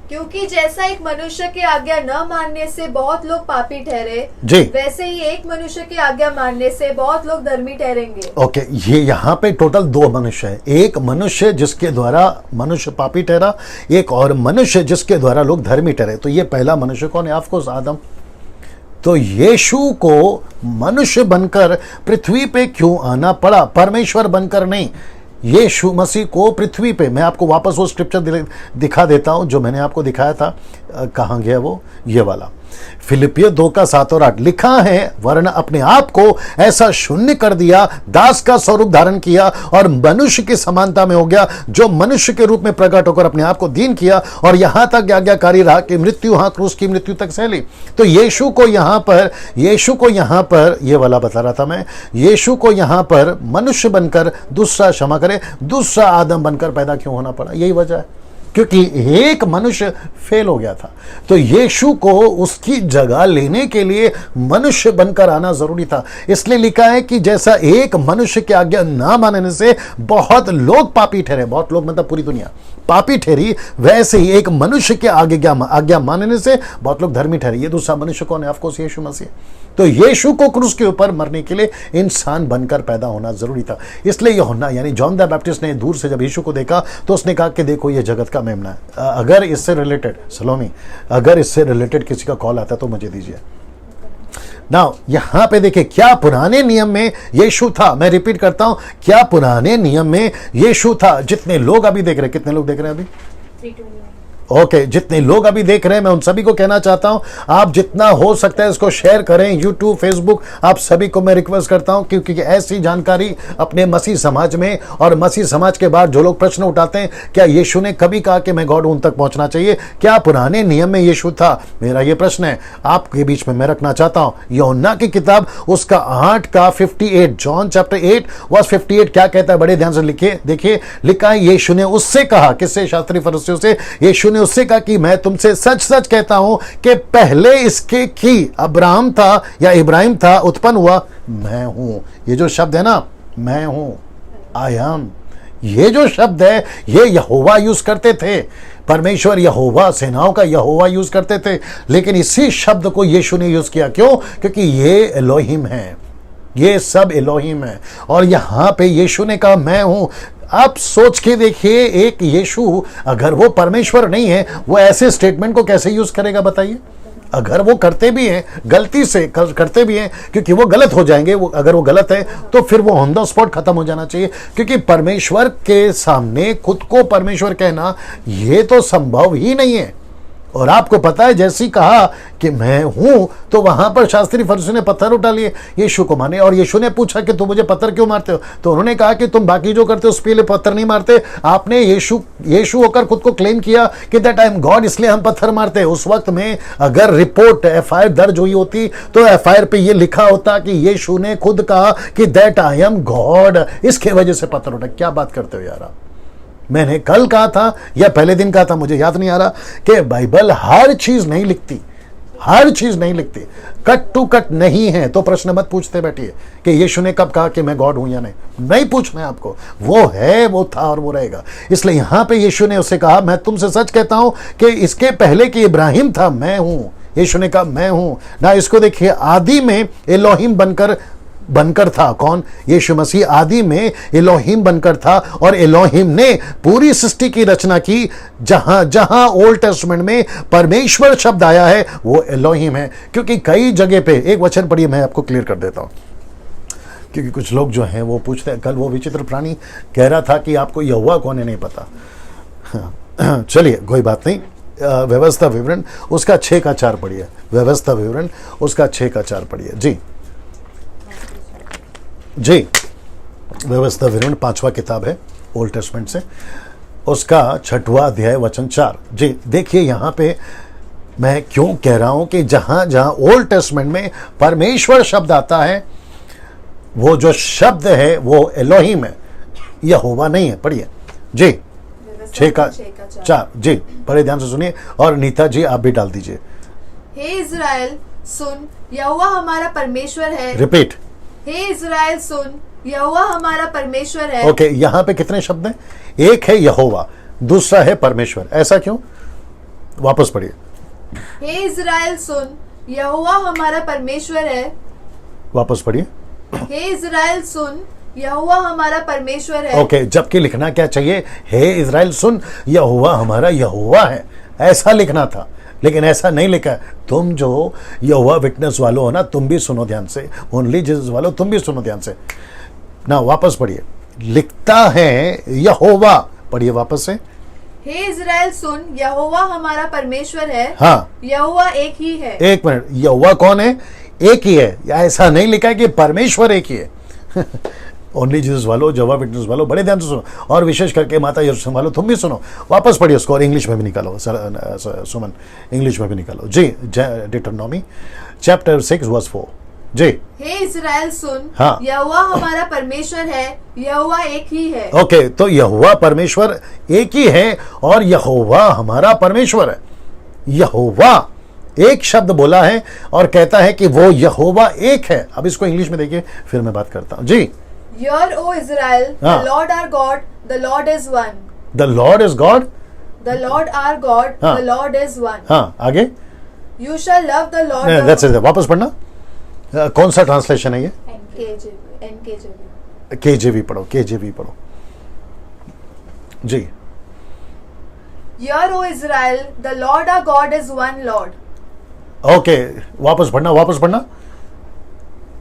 क्योंकि जैसा एक मनुष्य की आज्ञा न मानने से बहुत लोग पापी ठहरे, जी, वैसे ही एक मनुष्य की आज्ञा मानने से बहुत लोग धर्मी ठहरेंगे। ओके, ये यहाँ पे टोटल 2 मनुष्य है। एक मनुष्य जिसके द्वारा मनुष्य पापी ठहरा, एक और मनुष्य जिसके द्वारा लोग धर्मी ठहरे। तो ये पहला मनुष्य कौन है? ऑफकोर्स आदम। तो यीशु को मनुष्य बनकर पृथ्वी पे क्यों आना पड़ा? परमेश्वर बनकर नहीं। यीशु मसीह को पृथ्वी पे, मैं आपको वापस वो स्क्रिप्चर दिखा देता हूं जो मैंने आपको दिखाया था। कहां गया वो? ये वाला, फिलिपियो 2:7 और 8 लिखा है, वरन अपने आप को ऐसा शून्य कर दिया, दास का स्वरूप धारण किया और मनुष्य की समानता में हो गया, जो मनुष्य के रूप में प्रकट होकर अपने आप को दीन किया और यहां तक आज्ञाकारी रहा कि मृत्यु, हां क्रूस की मृत्यु तक सह ली। तो यीशु को यहां पर ये वाला बता रहा था मैं, यीशु को यहां पर मनुष्य बनकर दूसरा आदम बनकर पैदा क्यों होना पड़ा? यही वजह है, क्योंकि एक मनुष्य फेल हो गया था। तो यीशु को उसकी जगह लेने के लिए मनुष्य बनकर आना जरूरी था। इसलिए लिखा है कि जैसा एक मनुष्य की आज्ञा ना मानने से बहुत लोग पापी ठहरे, बहुत लोग मतलब पूरी दुनिया पापी ठहरी, वैसे ही एक मनुष्य के आज्ञा मानने से बहुत लोग धर्मी ठहरे। ये दूसरा मनुष्य कौन है? ऑफकोर्स यीशु मसीह। तो यीशु को क्रूस के ऊपर मरने के लिए इंसान बनकर पैदा होना जरूरी था। इसलिए यूहन्ना यानी जॉन द बैप्टिस्ट ने दूर से जब यीशु को देखा तो उसने कहा कि देखो ये जगत का मेमना है। अगर इससे रिलेटेड, सलोमी, अगर इससे रिलेटेड किसी का कॉल आता तो मुझे दीजिए। नाउ यहां पे देखिए, क्या पुराने नियम में यीशु था? मैं रिपीट करता हूं, क्या पुराने नियम में यीशु था? जितने लोग अभी देख रहे हैं, कितने लोग देख रहे हैं अभी? ओके, जितने लोग अभी देख रहे हैं, मैं उन सभी को कहना चाहता हूं, आप जितना हो सकता है इसको शेयर करें, यूट्यूब, फेसबुक, आप सभी को मैं रिक्वेस्ट करता हूं, क्योंकि ऐसी जानकारी अपने मसीह समाज में और मसीह समाज के बाद जो लोग प्रश्न उठाते हैं, क्या यीशु ने कभी कहा कि मैं गॉड हूं, उन तक पहुंचना चाहिए। क्या पुराने नियम में यीशु था? मेरा यह प्रश्न है, आपके बीच में मैं रखना चाहता हूं। यूहन्ना की किताब उसका 8:58, जॉन चैप्टर 8:58 क्या कहता है? बड़े ध्यान से लिखिए, देखिए, लिखा है, यीशु ने उससे कहा, किससे? शास्त्री फरीसियों से। यीशु ने उससे कहा कि मैं तुमसे सच सच कहता हूं कि पहले इसके कि अब्राहम था या इब्राहिम था उत्पन्न हुआ, मैं हूं। ये जो शब्द है ना, मैं हूं, आई एम, ये जो शब्द है ये यहोवा यूज करते थे। परमेश्वर यहोवा, सेनाओं का यहोवा यूज करते थे, लेकिन इसी शब्द को यीशु ने यूज किया। क्यों? क्योंकि ये एलोहिम है, ये सब एलोहिम है। और यहां पे यीशु ने कहा मैं हूं। आप सोच के देखिए, एक यीशु अगर वो परमेश्वर नहीं है, वो ऐसे स्टेटमेंट को कैसे यूज करेगा बताइए। अगर वो करते भी हैं, गलती से करते भी हैं, क्योंकि वो गलत हो जाएंगे, वो अगर वो गलत है तो फिर वो ऑन द स्पॉट खत्म हो जाना चाहिए। क्योंकि परमेश्वर के सामने खुद को परमेश्वर कहना ये तो संभव ही नहीं है। और आपको पता है, जैसे ही कहा कि मैं हूं, तो वहां पर शास्त्री फरीसी ने पत्थर उठा लिए यीशु को मारने। और यीशु ने पूछा कि तुम मुझे पत्थर क्यों मारते हो? तो उन्होंने कहा कि तुम बाकी जो करते हो उसके लिए पत्थर नहीं मारते। आपने यीशु होकर खुद को क्लेम किया कि दैट आई एम गॉड, इसलिए हम पत्थर मारते हैं। उस वक्त में अगर रिपोर्ट एफआईआर दर्ज हुई होती तो एफआईआर पे ये लिखा होता कि यीशु ने खुद कहा कि दैट आई एम गॉड, इसके वजह से पत्थर उठा। क्या बात करते हो यार आप? मैंने कल कहा था या पहले दिन कहा था, मुझे याद नहीं आ रहा, कि बाइबल हर चीज नहीं लिखती, हर चीज नहीं लिखती, कट टू कट नहीं है। तो प्रश्न मत पूछते बैठिए कि यीशु ने कब कहा कि मैं गॉड हूं या नहीं पूछना है आपको। वो है, वो था और वो रहेगा। इसलिए यहां पे यीशु ने उससे कहा मैं तुमसे सच कहता हूं कि इसके पहले कि इब्राहिम था, मैं हूं। यीशु ने कहा मैं हूं ना। इसको देखिए, आदि में एलोहिम बनकर था। कौन? यीशु मसीह आदि में एलोहिम बनकर था। और एलोहिम ने पूरी सृष्टि की रचना की। जहां जहां ओल्ड टेस्टमेंट में परमेश्वर शब्द आया है वो एलोहिम है। क्योंकि कई जगह पे, एक वचन पढ़िए, मैं आपको क्लियर कर देता हूं, क्योंकि कुछ लोग जो हैं वो पूछते हैं। कल वो विचित्र प्राणी कह रहा था कि आपको यहोवा कौन है नहीं पता। चलिए कोई बात नहीं। व्यवस्था विवरण उसका 6 का 4 पढ़िए। व्यवस्था विवरण उसका 6 का 4 पढ़िए। जी, व्यवस्था विवरण 5वां किताब है ओल्ड टेस्टमेंट से, उसका 6वां अध्याय वचन 4। जी देखिए, यहां पे मैं क्यों कह रहा हूं कि जहां जहां ओल्ड टेस्टमेंट में परमेश्वर शब्द आता है, वो जो शब्द है वो एलोहिम है, यहोवा नहीं है। पढ़िए जी, 6 का 4। जी बड़े ध्यान से सुनिए, और नीता जी आप भी डाल दीजिए। हे इज़राइल सुन, यहोवा हमारा परमेश्वर है। रिपीट। हे इज़राइल सुन, यहोवा हमारा परमेश्वर है। ओके, यहाँ पे कितने शब्द हैं? एक है यहोवा, दूसरा है परमेश्वर। ऐसा क्यों? वापस पढ़िए। हे इज़राइल सुन, यहोवा हमारा परमेश्वर है। वापस पढ़िए। हे इज़राइल सुन, यहोवा हमारा परमेश्वर है। ओके, जबकि लिखना क्या चाहिए? हे इज़राइल सुन, यहोवा हमारा यहोवा है, ऐसा लिखना था। लेकिन ऐसा नहीं लिखा है। तुम जो यहोवा विटनेस वालों हो ना, तुम भी सुनो ध्यान से। ओनली जीसस वालों, तुम भी सुनो ध्यान से ना। वापस पढ़िए, लिखता है यहोवा। पढ़िए वापस से। हे इज़राइल सुन, यहोवा हमारा परमेश्वर है। हाँ, यहोवा एक ही है। एक मिनट, यहोवा कौन है? एक ही है। ऐसा नहीं लिखा है कि परमेश्वर एक ही है। ओनली जीसस वालों, जवा विटनेस वालों, बड़े ध्यान से सुनो, और विशेष करके माता यरूशलेम वालों, तुम भी सुनो। वापस पढ़िए उसको, और इंग्लिश में भी निकालो। सुमन, इंग्लिश में भी निकालो जी। डिटरनॉमी चैप्टर 6 वर्स 4। जी। हे इज़राइल सुन, हाँ, यहोवा हमारा परमेश्वर है, यहोवा एक ही है। ओके, तो यहोवा परमेश्वर एक ही है, और यहोवा हमारा परमेश्वर है। यहोवा एक शब्द बोला है और कहता है कि वो यहोवा एक है। अब इसको इंग्लिश में देखिए, फिर मैं बात करता हूं जी। Hear, O Israel, the Lord our God, the Lord is one. The Lord is God. The Lord our God, the Lord is one. हाँ, आगे। You shall love the Lord. That's it. वापस पढ़ना। कौन सा ट्रांसलेशन है ये? NKJV. KJV पढ़ो, KJV पढ़ो जी। Hear, O Israel, the Lord our God is one Lord. Okay, वापस पढ़ना।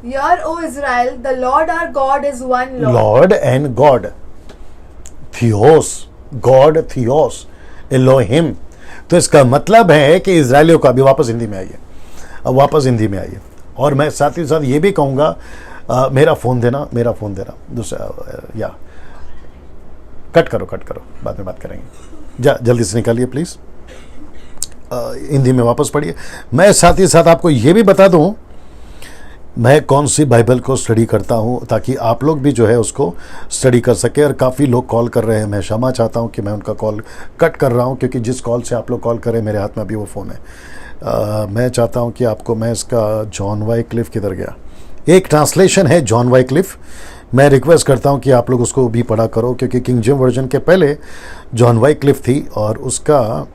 Hear, O Israel, the Lord our God is one Lord. Lord and God. Theos, God, Theos, Elohim। तो इसका मतलब है कि इजरायलियों का, अभी वापस हिंदी में आइए, अब वापस हिंदी में आइए। और मैं साथ ही साथ ये भी कहूँगा, मेरा फ़ोन देना दूसरा, या कट करो, बाद में बात करेंगे। जल्दी से निकालिए प्लीज़। हिंदी में वापस पढ़िए। मैं साथ ही साथ आपको ये भी बता दूं मैं कौन सी बाइबल को स्टडी करता हूँ ताकि आप लोग भी जो है उसको स्टडी कर सके। और काफ़ी लोग कॉल कर रहे हैं, मैं क्षमा चाहता हूँ कि मैं उनका कॉल कट कर रहा हूँ, क्योंकि जिस कॉल से आप लोग कॉल कर रहे हैं मेरे हाथ में अभी वो फ़ोन है। मैं चाहता हूँ कि आपको मैं इसका जॉन वाइक्लिफ किधर गया, एक ट्रांसलेशन है जॉन वाइक्लिफ, मैं रिक्वेस्ट करता हूँ कि आप लोग उसको भी पढ़ा करो, क्योंकि किंग जेम्स वर्जन के पहले जॉन वाइक्लिफ थी और उसका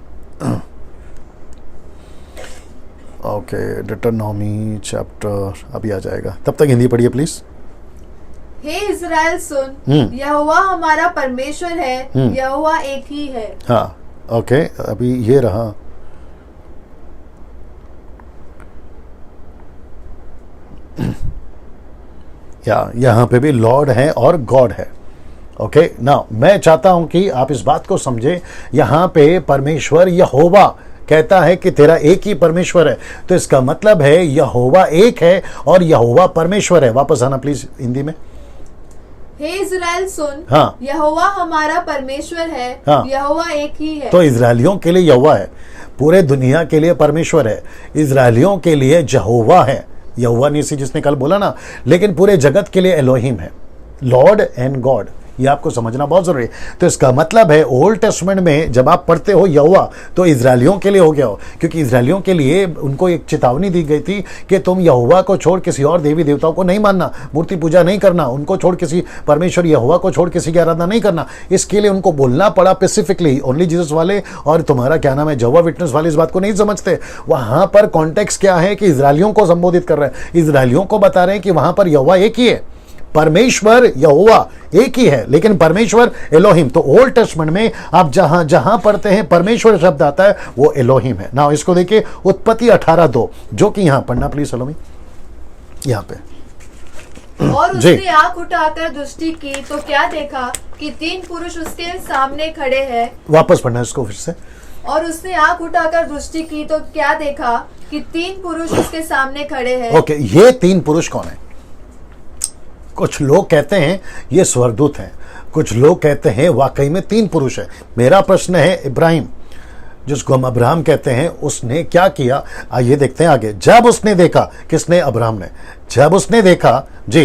ओके डिटरनॉमी चैप्टर अभी आ जाएगा, तब तक हिंदी पढ़िए प्लीज। हे इज़राइल सुन, यहोवा हमारा परमेश्वर है, यहोवा एक ही है। हाँ ओके, अभी ये रहा। यहाँ पे भी लॉर्ड है और गॉड है। ओके ना, मैं चाहता हूं कि आप इस बात को समझे, यहाँ पे परमेश्वर यहोवा कहता है कि तेरा एक ही परमेश्वर है, तो इसका मतलब है यहोवा एक है और यहोवा परमेश्वर है। वापस आना प्लीज हिंदी में। हे इज़राइल सुन, हाँ, यहोवा हमारा परमेश्वर है, हाँ, यहोवा एक ही है। तो इजरायलियों के लिए यहोवा है, पूरे दुनिया के लिए परमेश्वर है, इजरायलियों के लिए यहोवा है। यहोवा नहीं सी जिसने कल बोला ना, लेकिन पूरे जगत के लिए एलोहिम है, लॉर्ड एंड गॉड। ये आपको समझना बहुत जरूरी है। तो इसका मतलब है ओल्ड टेस्टमेंट में जब आप पढ़ते हो यहोवा, तो इजरायलियों के लिए हो गया हो, क्योंकि इजरायलियों के लिए उनको एक चेतावनी दी गई थी कि तुम यहोवा को छोड़ किसी और देवी देवताओं को नहीं मानना, मूर्ति पूजा नहीं करना, उनको छोड़ किसी परमेश्वर यहोवा को छोड़ किसी की आराधना नहीं करना। इसके लिए उनको बोलना पड़ा स्पेसिफिकली। ओनली जीसस वाले और तुम्हारा क्या नाम है जेहोवा विटनेस वाले इस बात को नहीं समझते। वहां पर कॉन्टेक्स्ट क्या है कि इजरायलियों को संबोधित कर रहे हैं, इजरायलियों को बता रहे हैं कि वहां पर यहोवा एक ही है, परमेश्वर यहोवा एक ही है, लेकिन परमेश्वर एलोहिम। तो ओल्ड टेस्टमेंट में आप जहां जहां पढ़ते हैं परमेश्वर शब्द आता है वो एलोहिम है ना। इसको देखिए उत्पत्ति 18:2, जो कि यहां पढ़ना प्लीज सलोमी, यहां पे। और उसने आंख उठाकर दृष्टि की तो क्या देखा कि 3 पुरुष उसके सामने खड़े हैं। वापस पढ़ना इसको फिर से। और उसने आंख उठाकर दृष्टि की तो क्या देखा कि 3 पुरुष उसके सामने खड़े हैं। ओके, ये 3 पुरुष कौन है? कुछ लोग कहते हैं ये स्वर्गदूत हैं, कुछ लोग कहते हैं वाकई में 3 पुरुष हैं। मेरा प्रश्न है इब्राहिम, जिसको हम अब्राहम कहते हैं, उसने क्या किया? आइए देखते हैं आगे। जब उसने देखा, किसने? अब्राहम ने। जब उसने देखा, जी,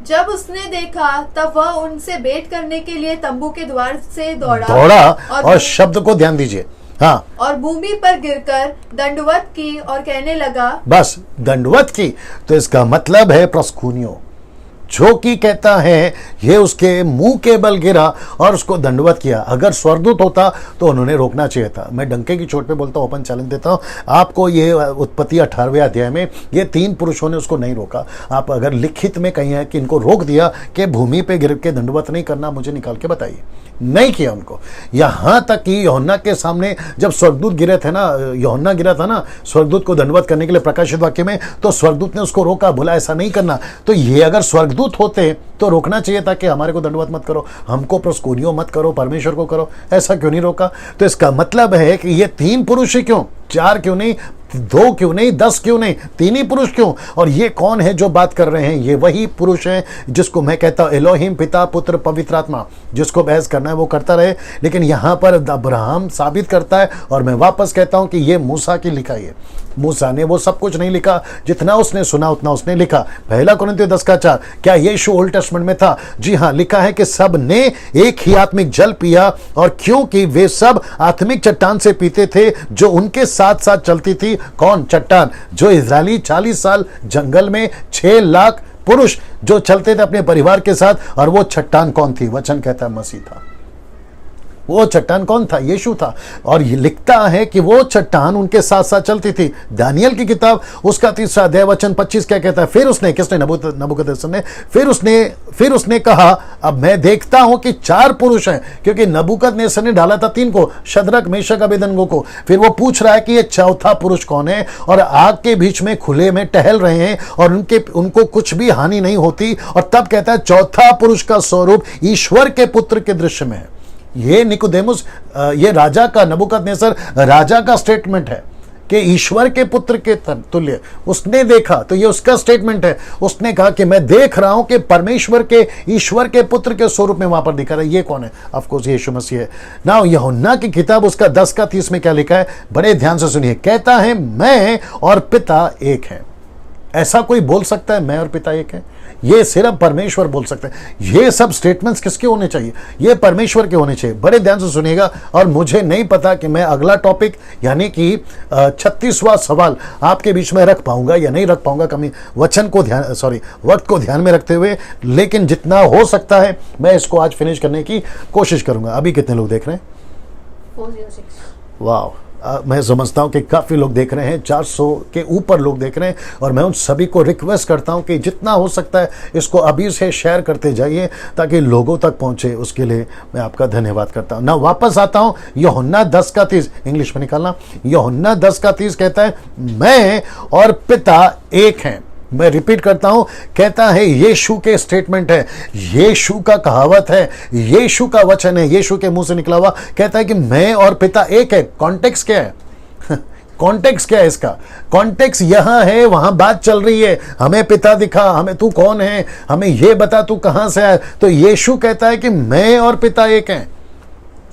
जब उसने देखा तब वह उनसे भेंट करने के लिए तंबू के द्वार से दौड़ा और शब्द को ध्यान दीजिए, हाँ, और भूमि पर गिरकर दंडवत की और कहने लगा। बस दंडवत की, तो इसका मतलब है प्रस्कुनियो, जो कि कहता है ये उसके मुंह के बल गिरा और उसको दंडवत किया। अगर स्वर्गदूत होता तो उन्होंने रोकना चाहिए था। मैं डंके की चोट पे बोलता हूँ, ओपन चैलेंज देता हूँ आपको, ये उत्पत्ति 18वें अध्याय में ये 3 पुरुषों ने उसको नहीं रोका। आप अगर लिखित में कहीं है कि इनको रोक दिया कि भूमि पे गिर के दंडवत नहीं करना, मुझे निकाल के बताइए। नहीं किया उनको। यहां तक कि यूहन्ना के सामने जब स्वर्गदूत गिरे थे ना, यूहन्ना गिरा था ना स्वर्गदूत को दंडवत करने के लिए प्रकाशित वाक्य में, तो स्वर्गदूत ने उसको रोका, बोला ऐसा नहीं करना। तो ये अगर स्वर्गदूत होते तो रोकना चाहिए था कि हमारे को दंडवत मत करो, हमको प्रस्कुनियो मत करो, परमेश्वर को करो। ऐसा क्यों नहीं रोका? तो इसका मतलब है कि ये 3 पुरुष ही क्यों? 4 क्यों नहीं? 2 क्यों नहीं? 10 क्यों नहीं? 3 ही पुरुष क्यों? और ये कौन है जो बात कर रहे हैं? ये वही पुरुष हैं जिसको मैं कहता हूं एलोहिम, पिता, पुत्र, पवित्र आत्मा। जिसको बहस करना है वो करता रहे, लेकिन यहां पर अब्राहम साबित करता है। और मैं वापस कहता हूं कि ये मूसा की लिखाई है। मूसा ने वो सब कुछ नहीं लिखा, जितना उसने सुना उतना उसने लिखा। 1 कुरिन्थियों 10:4। क्या यीशु ओल्ड टेस्टमेंट में था? जी हाँ, लिखा है कि सब ने एक ही आत्मिक जल पिया, और क्योंकि वे सब आत्मिक चट्टान से पीते थे जो उनके साथ साथ चलती थी। कौन? चट्टान। जो इजरायली 40 साल जंगल में 6 लाख पुरुष जो चलते थे अपने परिवार के साथ, और वो चट्टान कौन थी? वचन कहता है मसीह था। वो चट्टान कौन था? यीशु था। और ये लिखता है कि वो चट्टान उनके साथ साथ चलती थी। दानियल की किताब उसका 3 अध्याय वचन 25 क्या कहता है? फिर उसने, किसने? नबूकदनेस्सर ने। फिर उसने कहा, अब मैं देखता हूं कि 4 पुरुष हैं, क्योंकि नबूकदनेस्सर ने डाला था 3 को, शद्रक, मेशक, अबेदनगो को। फिर वो पूछ रहा है कि ये चौथा पुरुष कौन है? और आग के बीच में खुले में टहल रहे हैं और उनको कुछ भी हानि नहीं होती। और तब कहता है चौथा पुरुष का स्वरूप ईश्वर के पुत्र के दृश्य में है। ये निकोदेमुस, ये राजा का, नबूकदनेस्सर राजा का स्टेटमेंट है कि ईश्वर के पुत्र के तुल्य उसने देखा। तो ये उसका स्टेटमेंट है। उसने कहा कि मैं देख रहा हूं कि परमेश्वर के, ईश्वर के पुत्र के स्वरूप में वहां पर दिखा रहा है। ये कौन है? ऑफ कोर्स यीशु मसीह है ना। यूहन्ना की किताब उसका 10:30 में क्या लिखा है? बड़े ध्यान से सुनिए। कहता है मैं और पिता एक हैं। ऐसा कोई बोल सकता है मैं और पिता एक है? ये सिर्फ परमेश्वर बोल सकते हैं। ये सब स्टेटमेंट्स किसके होने चाहिए? ये परमेश्वर के होने चाहिए। बड़े ध्यान से सुनिएगा। और मुझे नहीं पता कि मैं अगला टॉपिक यानी कि 36वां सवाल आपके बीच में रख पाऊंगा या नहीं रख पाऊंगा, कमी वक्त को ध्यान में रखते हुए, लेकिन जितना हो सकता है मैं इसको आज फिनिश करने की कोशिश करूंगा। अभी कितने लोग देख रहे हैं? 406। वाह, मैं समझता हूं कि काफ़ी लोग देख रहे हैं, 400 के ऊपर लोग देख रहे हैं। और मैं उन सभी को रिक्वेस्ट करता हूं कि जितना हो सकता है इसको अभी से शेयर करते जाइए ताकि लोगों तक पहुंचे। उसके लिए मैं आपका धन्यवाद करता हूं। ना वापस आता हूं, यूहन्ना 10:30 इंग्लिश में निकालना। यूहन्ना 10:30 कहता है मैं और पिता एक हैं। मैं रिपीट करता हूं, कहता है, यीशु के स्टेटमेंट है, यीशु का कहावत है, यीशु का वचन है, यीशु के मुंह से निकला हुआ। कहता है कि मैं और पिता एक है। कॉन्टेक्स्ट क्या है? कॉन्टेक्स्ट क्या है इसका? कॉन्टेक्स्ट यहां है, वहां बात चल रही है, हमें पिता दिखा, हमें तू कौन है, हमें ये बता तू कहां से आया। तो यीशु कहता है कि मैं और पिता एक हैं।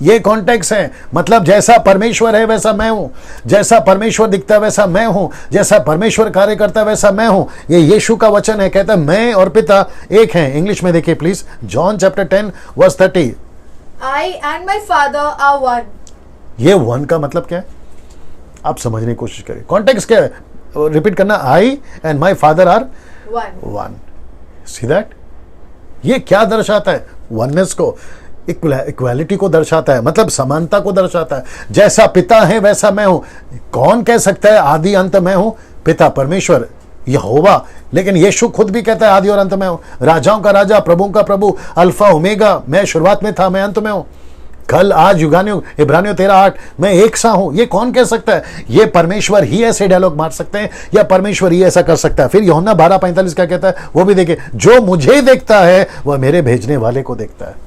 ये कॉन्टेक्स्ट है। मतलब जैसा परमेश्वर है वैसा मैं हूं, जैसा परमेश्वर दिखता है वैसा मैं हूं, जैसा परमेश्वर कार्य करता है वैसा मैं हूं। ये यीशु का वचन है। कहता है मैं और पिता एक हैं। इंग्लिश में देखिए please, John chapter 10:30। I and my father are one. ये वन का मतलब क्या है आप समझने की कोशिश करिए। कॉन्टेक्स्ट क्या है? रिपीट करना, I and my father are one. See that? ये क्या दर्शाता है? वननेस को, इक्वालिटी को दर्शाता है, मतलब समानता को दर्शाता है। जैसा पिता है वैसा मैं हूं। कौन कह सकता है आदि अंत मैं हूं? पिता परमेश्वर यहोवा। लेकिन यीशु खुद भी कहता है आदि और अंत में हूं, राजाओं का राजा, प्रभुओं का प्रभु, अल्फा ओमेगा, मैं शुरुआत में था, मैं अंत में हूं, कल आज युगानुयुग। इब्रानियों 13:8, मैं एक सा हूं। ये कौन कह सकता है? ये परमेश्वर ही ऐसे डायलॉग मार सकते हैं या परमेश्वर ही ऐसा कर सकता है। फिर यूहन्ना 12:45 क्या कहता है वो भी देखिए, जो मुझे देखता है वह मेरे भेजने वाले को देखता है।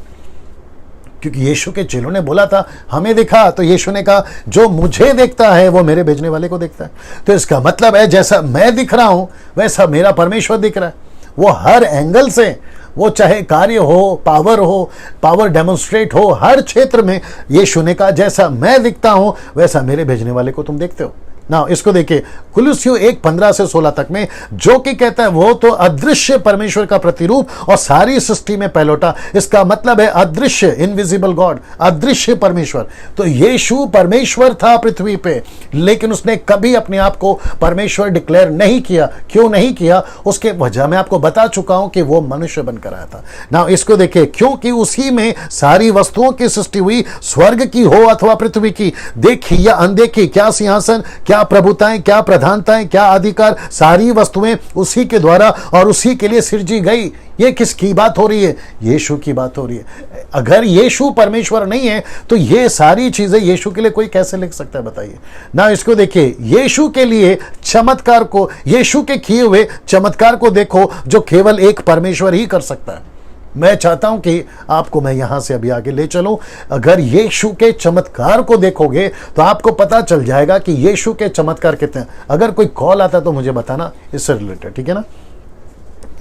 क्योंकि यीशु के चेलों ने बोला था हमें दिखा, तो यीशु ने कहा जो मुझे देखता है वो मेरे भेजने वाले को देखता है। तो इसका मतलब है जैसा मैं दिख रहा हूं वैसा मेरा परमेश्वर दिख रहा है। वो हर एंगल से, वो चाहे कार्य हो, पावर डेमोन्स्ट्रेट हो, हर क्षेत्र में यीशु ने कहा जैसा मैं दिखता हूं वैसा मेरे भेजने वाले को तुम देखते हो। ना इसको देखिए, कुलुस्सियों 1:15-16 तक में जो कि कहता है वो तो अदृश्य परमेश्वर का प्रतिरूप और सारी सृष्टि में पहलौठा। इसका मतलब है अदृश्य, इनविजिबल गॉड, अदृश्य परमेश्वर। तो यीशु परमेश्वर था पृथ्वी पे, लेकिन उसने कभी अपने आप को परमेश्वर डिक्लेयर नहीं किया। क्यों नहीं किया? उसके वजह मैं आपको बता चुका हूं कि वो मनुष्य बनकर आया था। ना इसको देखिए, क्योंकि उसी में सारी वस्तुओं की सृष्टि हुई, स्वर्ग की हो अथवा पृथ्वी की, देखी या अनदेखी, क्या सिंहासन, क्या प्रभुताएं, क्या प्रधानताएं, क्या अधिकार, सारी वस्तुएं उसी के द्वारा और उसी के लिए सृजी गई। ये किसकी बात हो रही है? यीशु की बात हो रही है। अगर यीशु परमेश्वर नहीं है तो ये सारी चीजें यीशु के लिए कोई कैसे लिख सकता है बताइए। ना इसको देखिए, यीशु के लिए चमत्कार को, यीशु के किए हुए चमत्कार को देखो जो केवल एक परमेश्वर ही कर सकता है। मैं चाहता हूं कि आपको मैं यहां से अभी आगे ले चलूं। अगर यीशु के चमत्कार को देखोगे तो आपको पता चल जाएगा कि यीशु के चमत्कार कितने। अगर कोई कॉल आता तो मुझे बताना इससे रिलेटेड, ठीक है ना?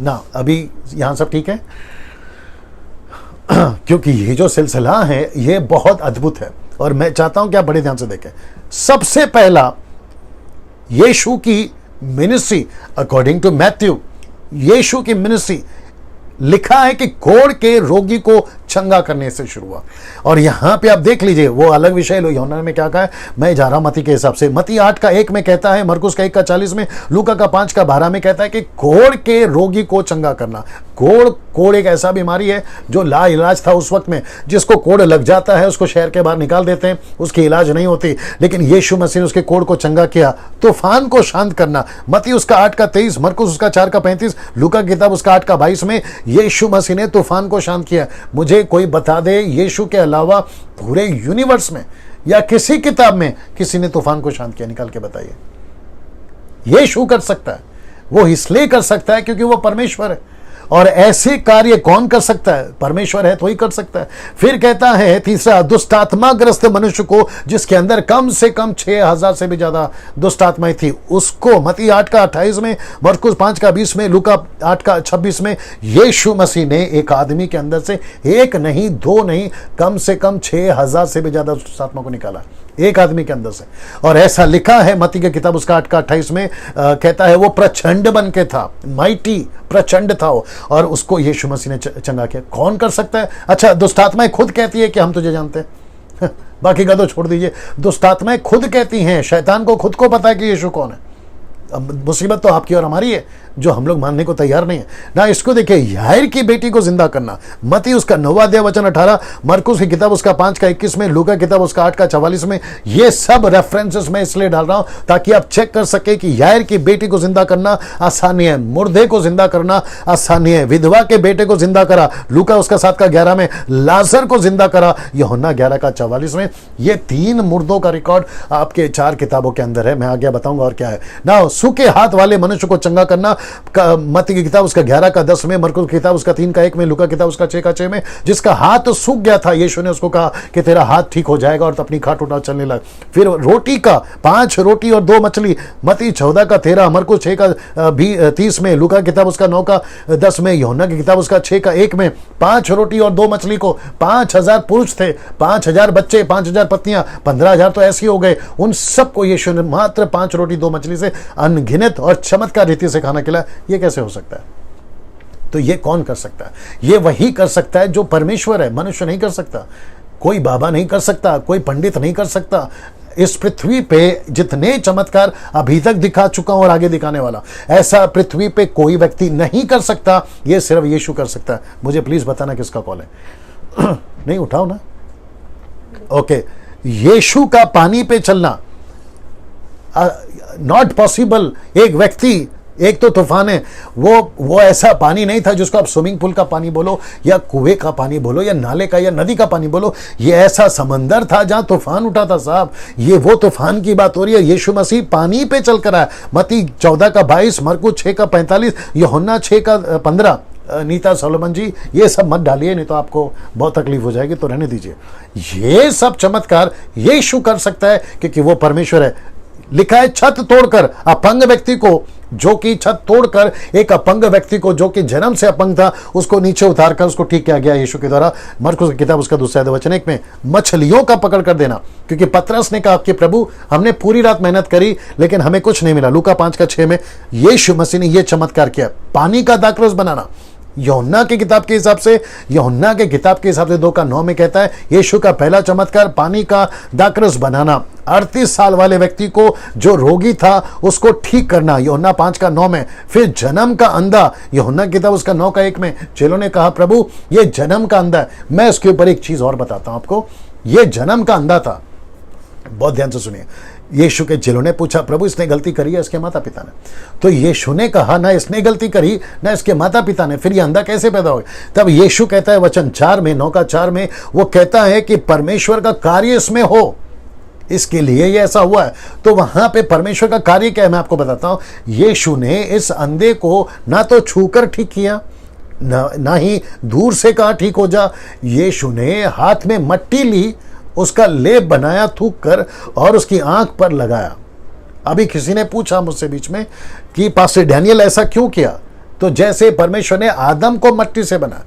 ना अभी यहां सब ठीक है क्योंकि ये जो सिलसिला है ये बहुत अद्भुत है और मैं चाहता हूं कि आप बड़े ध्यान से देखें। सबसे पहला यीशु की मिनिस्ट्री अकॉर्डिंग टू मैथ्यू, यीशु की मिनिस्ट्री लिखा है कि कोढ़ के रोगी को चंगा करने से शुरू हुआ। और यहां पे आप देख लीजिए, वो अलग विषय लो, यूहन्ना में क्या कहा है मैं जा रहा हूं मती के हिसाब से। मती 8:1 में कहता है, मरकुस का 1:40 में, लूका का 5:12 में कहता है कि कोढ़ के रोगी को चंगा करना। कोढ़ एक ऐसा बीमारी है जो ला इलाज था उस वक्त में। जिसको कोढ़ लग जाता है उसको शहर के बाहर निकाल देते हैं, उसकी इलाज नहीं होती। लेकिन यीशु मसीह ने उसके कोढ़ को चंगा किया। तूफान को शांत करना, मती उसका 8:23, मरकुस उसका 4:35, लूका की किताब उसका 8:22 में यीशु मसीह ने तूफान को शांत किया। मुझे कोई बता दे यीशु के अलावा पूरे यूनिवर्स में या किसी किताब में किसी ने तूफान को शांत किया? निकाल के बताइए। यीशु कर सकता है। वो इसलिए कर सकता है क्योंकि वो परमेश्वर है। और ऐसे कार्य कौन कर सकता है? परमेश्वर है तो ही कर सकता है। फिर कहता है तीसरा, दुष्ट आत्माग्रस्त मनुष्य को जिसके अंदर कम से कम 6000 से भी ज्यादा दुष्ट आत्माएं थी, उसको मती 8:28 में, मरकुस 5:20 में, लूका 8:26 में यीशु मसीह ने एक आदमी के अंदर से एक नहीं, दो नहीं, कम से कम 6000 से भी ज्यादा दुष्ट आत्मा को निकाला। एक आदमी के अंदर से। और ऐसा लिखा है मत्ती की किताब उसका 8:28 में, कहता है वो प्रचंड बन के था, माइटी, प्रचंड था वो, और उसको यीशु मसीह ने चंगा किया। कौन कर सकता है? अच्छा, दुष्ट आत्माएं खुद कहती है कि हम तुझे जानते हैं। बाकी का तो छोड़ दीजिए, दुष्ट आत्माएं खुद कहती हैं, शैतान को खुद को पता है कि यीशु कौन है। अब मुसीबत तो आपकी और हमारी है जो हम लोग मानने को तैयार नहीं है ना। इसको देखिए, याईर की बेटी को जिंदा करना, मत्ती उसका 9वां अध्याय वचन 18, मरकुस की किताब उसका 5:21 में, लूका की किताब उसका 8:44 में। ये सब रेफरेंसेस मैं इसलिए डाल रहा हूं ताकि आप चेक कर सके कि याईर की बेटी को जिंदा करना आसानी है, मुर्दे को जिंदा करना आसानी है, विधवा के बेटे को जिंदा करा लूका उसका 7:11 में, लाजर को जिंदा करा यूहन्ना 11:44 में। ये 3 मुर्दों का रिकॉर्ड आपके 4 किताबों के अंदर है। मैं आगे बताऊंगा और क्या है ना। सूखे हाथ वाले मनुष्य को चंगा करना, मत्ती की किताब उसका 11:10 में, मरकुस की किताब उसका 3:1 में, लूका की किताब उसका 6:6 में। जिसका हाथ सूख गया था, यीशु ने उसको कहा कि तेरा हाथ ठीक हो जाएगा, और अपनी खाट उठा चलने लगा। फिर रोटी का 5 रोटी और 2 मछली, मत्ती 14:13, मरकुस 6:30 में, लूका की किताब उसका 9:10 में, यूहन्ना की किताब उसका 6:1 में। 5 रोटी और 2 मछली को 5000 पुरुष थे, 5000 बच्चे, 5000 पत्नियां, 15,000 तो ऐसे ही हो गए। उन सबको यीशु ने मात्र 5 रोटी 2 मछली से अनगिनत और चमत्कार रीति से खाना खिलाया। ये कैसे हो सकता है? तो ये कौन कर सकता है? ये वही कर सकता है जो परमेश्वर है, मनुष्य नहीं कर सकता। कोई बाबा नहीं कर सकता, कोई पंडित नहीं कर सकता। इस पृथ्वी पे जितने चमत्कार अभी तक दिखा चुका हूं और आगे दिखाने वाला, ऐसा पृथ्वी पे कोई व्यक्ति नहीं कर सकता। ये सिर्फ यीशु कर सकता है। मुझे प्लीज बताना किसका कॉल है। नहीं उठाओ ना। ओके, यीशु का पानी पे चलना नॉट पॉसिबल। एक व्यक्ति, एक तो तूफान है, वो ऐसा पानी नहीं था जिसको आप स्विमिंग पूल का पानी बोलो या कुएं का पानी बोलो या नाले का या नदी का पानी बोलो। ये ऐसा समंदर था जहां तूफान उठा था साहब। ये वो तूफान की बात हो रही है। यीशु मसीह पानी पे चल कर आया। मत्ती 14:22, मरकुस 6:45, यूहन्ना 6:15। नीता सोलोमन जी, ये सब मत डालिए, नहीं तो आपको बहुत तकलीफ हो जाएगी, तो रहने दीजिए। ये सब चमत्कार यीशु कर सकता है क्योंकि वो परमेश्वर है। लिखा है छत तोड़कर अपंग व्यक्ति को, जो कि छत तोड़कर एक अपंग व्यक्ति को जो कि जन्म से अपंग था, उसको नीचे उतारकर उसको ठीक किया गया यीशु के द्वारा। मरकुस की किताब उसका 2 वचन 1 में। मछलियों का पकड़ कर देना, क्योंकि पतरस ने कहा कि प्रभु हमने पूरी रात मेहनत करी लेकिन हमें कुछ नहीं मिला। लूका 5:6 में यीशु मसीह ने यह चमत्कार किया। पानी का दाखरस बनाना, यूहन्ना की किताब के हिसाब से 2:9 में कहता है यीशु का पहला चमत्कार पानी का दाखरस बनाना। 38 साल वाले व्यक्ति को जो रोगी था उसको ठीक करना, यूहन्ना 5:9 में। फिर जन्म का अंधा, यूहन्ना की किताब उसका 9:1 में। चेलों ने कहा प्रभु ये जन्म का अंधा है। मैं इसके ऊपर एक चीज और बताता हूं आपको। ये जन्म का अंधा था, बहुत ध्यान से सुनिए। यीशु के चेलों ने पूछा प्रभु इसने गलती करी है इसके माता पिता ने? तो यीशु ने कहा ना इसने गलती करी ना इसके माता पिता ने, फिर ये अंधा कैसे पैदा हो गया? तब यीशु कहता है वचन 4 में, 9:4 में, वो कहता है कि परमेश्वर का कार्य इसमें हो, इसके लिए ये ऐसा हुआ है। तो वहां पे परमेश्वर का कार्य क्या है मैं आपको बताता हूं। यीशु ने इस अंधे को ना तो छूकर ठीक किया, ना ही दूर से कहा ठीक हो जा। यीशु ने हाथ में मट्टी ली, उसका लेप बनाया थूक कर और उसकी आंख पर लगाया। अभी किसी ने पूछा मुझसे बीच में कि पास्टर डैनियल ऐसा क्यों किया? तो जैसे परमेश्वर ने आदम को मट्टी से बनाया,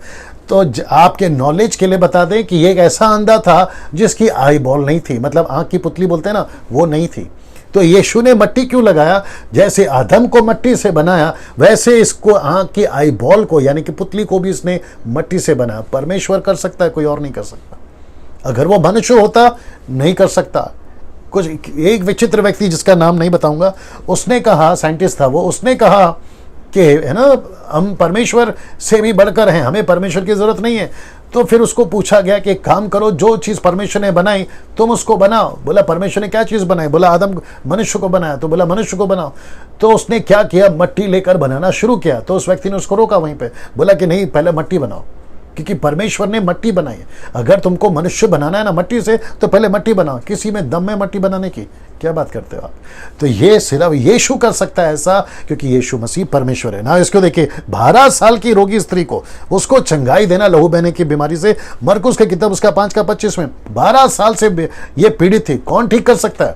तो आपके नॉलेज के लिए बता दें कि एक ऐसा अंधा था जिसकी आई बॉल नहीं थी, मतलब आंख की पुतली बोलते हैं ना, वो नहीं थी। तो यीशु ने मट्टी क्यों लगाया? जैसे आदम को मट्टी से बनाया वैसे इसको आंख की आई बॉल को यानी कि पुतली को भी इसने मट्टी से बनाया। परमेश्वर कर सकता है, कोई और नहीं कर सकता। अगर वो मनुष्य होता नहीं कर सकता। कुछ एक विचित्र व्यक्ति जिसका नाम नहीं बताऊंगा, उसने कहा, साइंटिस्ट था वो, उसने कहा कि है ना हम परमेश्वर से भी बढ़कर हैं, हमें परमेश्वर की जरूरत नहीं है। तो फिर उसको पूछा गया कि एक काम करो, जो चीज परमेश्वर ने बनाई तुम उसको बनाओ। बोला परमेश्वर ने क्या चीज बनाई? बोला आदम मनुष्य को बनाया। तो बोला मनुष्य को बनाओ। तो उसने क्या किया? मट्टी लेकर बनाना शुरू किया। तो उस व्यक्ति ने उसको रोका वहीं पे, बोला कि नहीं पहले मट्टी बनाओ, क्योंकि परमेश्वर ने मट्टी बनाई है। अगर तुमको मनुष्य बनाना है ना मट्टी से, तो पहले मट्टी बनाओ। किसी में दम में मट्टी बनाने की क्या बात करते हो आप? तो ये सिर्फ यीशु कर सकता है ऐसा, क्योंकि यीशु मसीह परमेश्वर है ना। इसको देखिए, 12 साल की रोगी स्त्री को उसको चंगाई देना लहू बहने की बीमारी से। मरकुस की किताब उसका 5:25 में 12 साल से ये पीड़ित थी। कौन ठीक कर सकता है?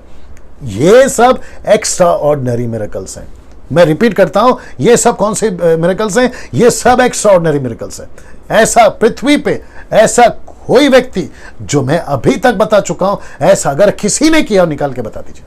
ये सब एक्स्ट्रा ऑर्डिनरी मिरेकल्स हैं। मैं रिपीट करता हूं, ये सब कौन से मिरेकल्स हैं? ये सब एक्स्ट्रा ऑर्डिनरी मिरेकल्स हैं। ऐसा पृथ्वी पे ऐसा कोई व्यक्ति जो मैं अभी तक बता चुका हूं ऐसा अगर किसी ने किया निकाल के बता दीजिए,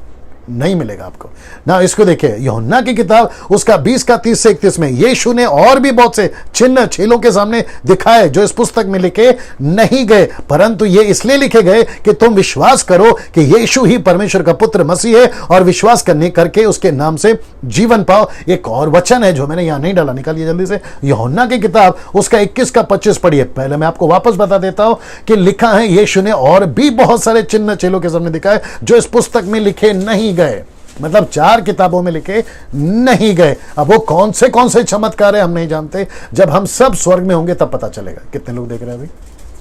नहीं मिलेगा आपको ना। इसको देखिए यूहन्ना की किताब उसका 20 का 30 से 31 में यीशु ने और भी बहुत से चिन्ह चेलों के सामने दिखाए जो इस पुस्तक में लिखे नहीं गए, परंतु ये इसलिए लिखे गए कि तुम विश्वास करो कि यीशु ही परमेश्वर का पुत्र मसीह है और विश्वास करने करके उसके नाम से जीवन पाओ। एक और वचन है जो मैंने यहां नहीं डाला, निकालिए जल्दी से, यूहन्ना की किताब उसका 21 का 25 पढ़िए। पहले मैं आपको वापस बता देता हूं कि लिखा है यीशु ने और भी बहुत सारे चिन्ह चेलों के सामने दिखाए जो इस पुस्तक में लिखे नहीं गए, मतलब 4 किताबों में लिखे नहीं गए। अब वो कौन से चमत्कार है हम नहीं जानते, जब हम सब स्वर्ग में होंगे तब पता चलेगा। कितने लोग देख रहे हैं अभी?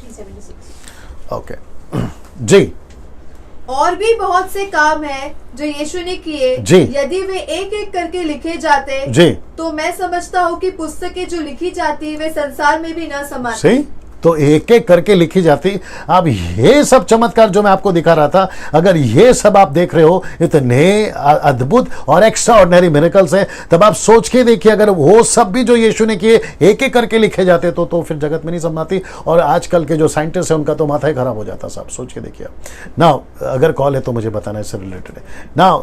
376। ओके जी। और भी बहुत से काम है जो यीशु ने किए, यदि वे एक एक करके लिखे जाते जी, तो मैं समझता हूँ कि पुस्तकें जो लिखी जाती वे संसार में भी न समाती। सही, तो एक एक करके लिखी जाती। अब ये सब चमत्कार जो मैं आपको दिखा रहा था, अगर ये सब आप देख रहे हो इतने अद्भुत और एक्स्ट्राऑर्डिनरी मिरेकल्स हैं, तब आप सोच के देखिए अगर वो सब भी जो यीशु ने किए एक एक करके लिखे जाते तो फिर जगत में नहीं समाती। और आजकल के जो साइंटिस्ट हैं उनका तो माथा ही खराब हो जाता। साहब सोच के देखिए। नाउ अगर कॉल है तो मुझे बताना इससे रिलेटेड है। नाउ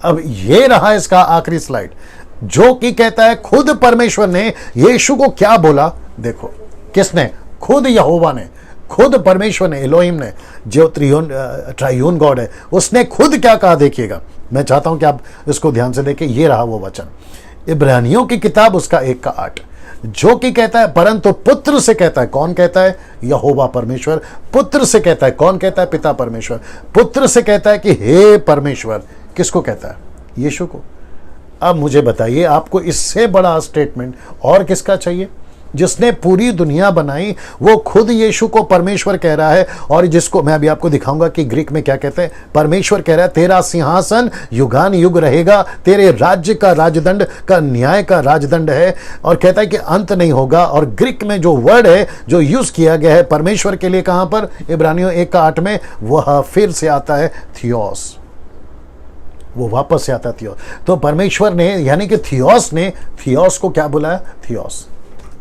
अब ये रहा इसका आखिरी स्लाइड जो कि कहता है खुद परमेश्वर ने यीशु को क्या बोला। देखो किसने? खुद यहोवा ने, खुद परमेश्वर ने, एलोहिम ने, जो ट्रायून गॉड है, उसने खुद क्या कहा देखिएगा। मैं चाहता हूं कि आप इसको ध्यान से देखें। ये रहा वो वचन, इब्रानियों की किताब उसका 1 का 8 जो कि कहता है परंतु पुत्र से कहता है। कौन कहता है? यहोवा परमेश्वर। पुत्र से कहता है। कौन कहता है? पिता परमेश्वर। पुत्र से कहता है कि हे परमेश्वर। किसको कहता है? यीशु को। अब मुझे बताइए आपको इससे बड़ा स्टेटमेंट और किसका चाहिए? जिसने पूरी दुनिया बनाई वो खुद यीशु को परमेश्वर कह रहा है। और जिसको मैं अभी आपको दिखाऊंगा कि ग्रीक में क्या कहते हैं। परमेश्वर कह रहा है तेरा सिंहासन युगान युग रहेगा, तेरे राज्य का राजदंड का न्याय का राजदंड है, और कहता है कि अंत नहीं होगा। और ग्रीक में जो वर्ड है जो यूज किया गया है परमेश्वर के लिए कहां पर? इब्रानियों 1 का 8 में, वह फिर से आता है थियोस। वो वापस से आता है थियोस। तो परमेश्वर ने यानी कि थियोस ने थियोस को क्या बुलाया? थियोस।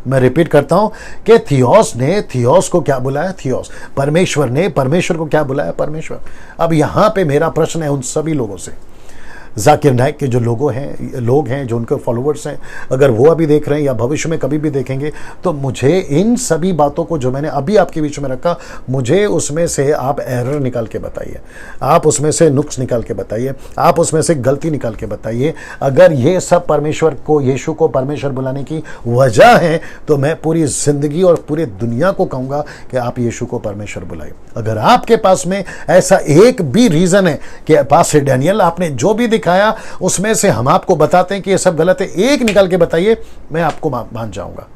मैं रिपीट करता हूं कि थियोस ने थियोस को क्या बुलाया? थियोस। परमेश्वर ने परमेश्वर को क्या बुलाया? परमेश्वर। अब यहां पे मेरा प्रश्न है उन सभी लोगों से, जाकिर नाइक के जो लोग हैं जो उनके फॉलोअर्स हैं, अगर वो अभी देख रहे हैं या भविष्य में कभी भी देखेंगे, तो मुझे इन सभी बातों को जो मैंने अभी आपके बीच में रखा, मुझे उसमें से आप एरर निकाल के बताइए, आप उसमें से नुक्स निकाल के बताइए, आप उसमें से गलती निकाल के बताइए। अगर ये सब परमेश्वर को, यीशु को परमेश्वर बुलाने की वजह है, तो मैं पूरी जिंदगी और पूरी दुनिया को कहूँगा कि आप यीशु को परमेश्वर बुलाइए। अगर आपके पास में ऐसा एक भी रीज़न है कि पास डैनियल आपने जो भी दिखाया उसमें से हम आपको बताते हैं कि ये सब गलत है, एक निकाल के बताइए, मैं आपको मान जाऊंगा।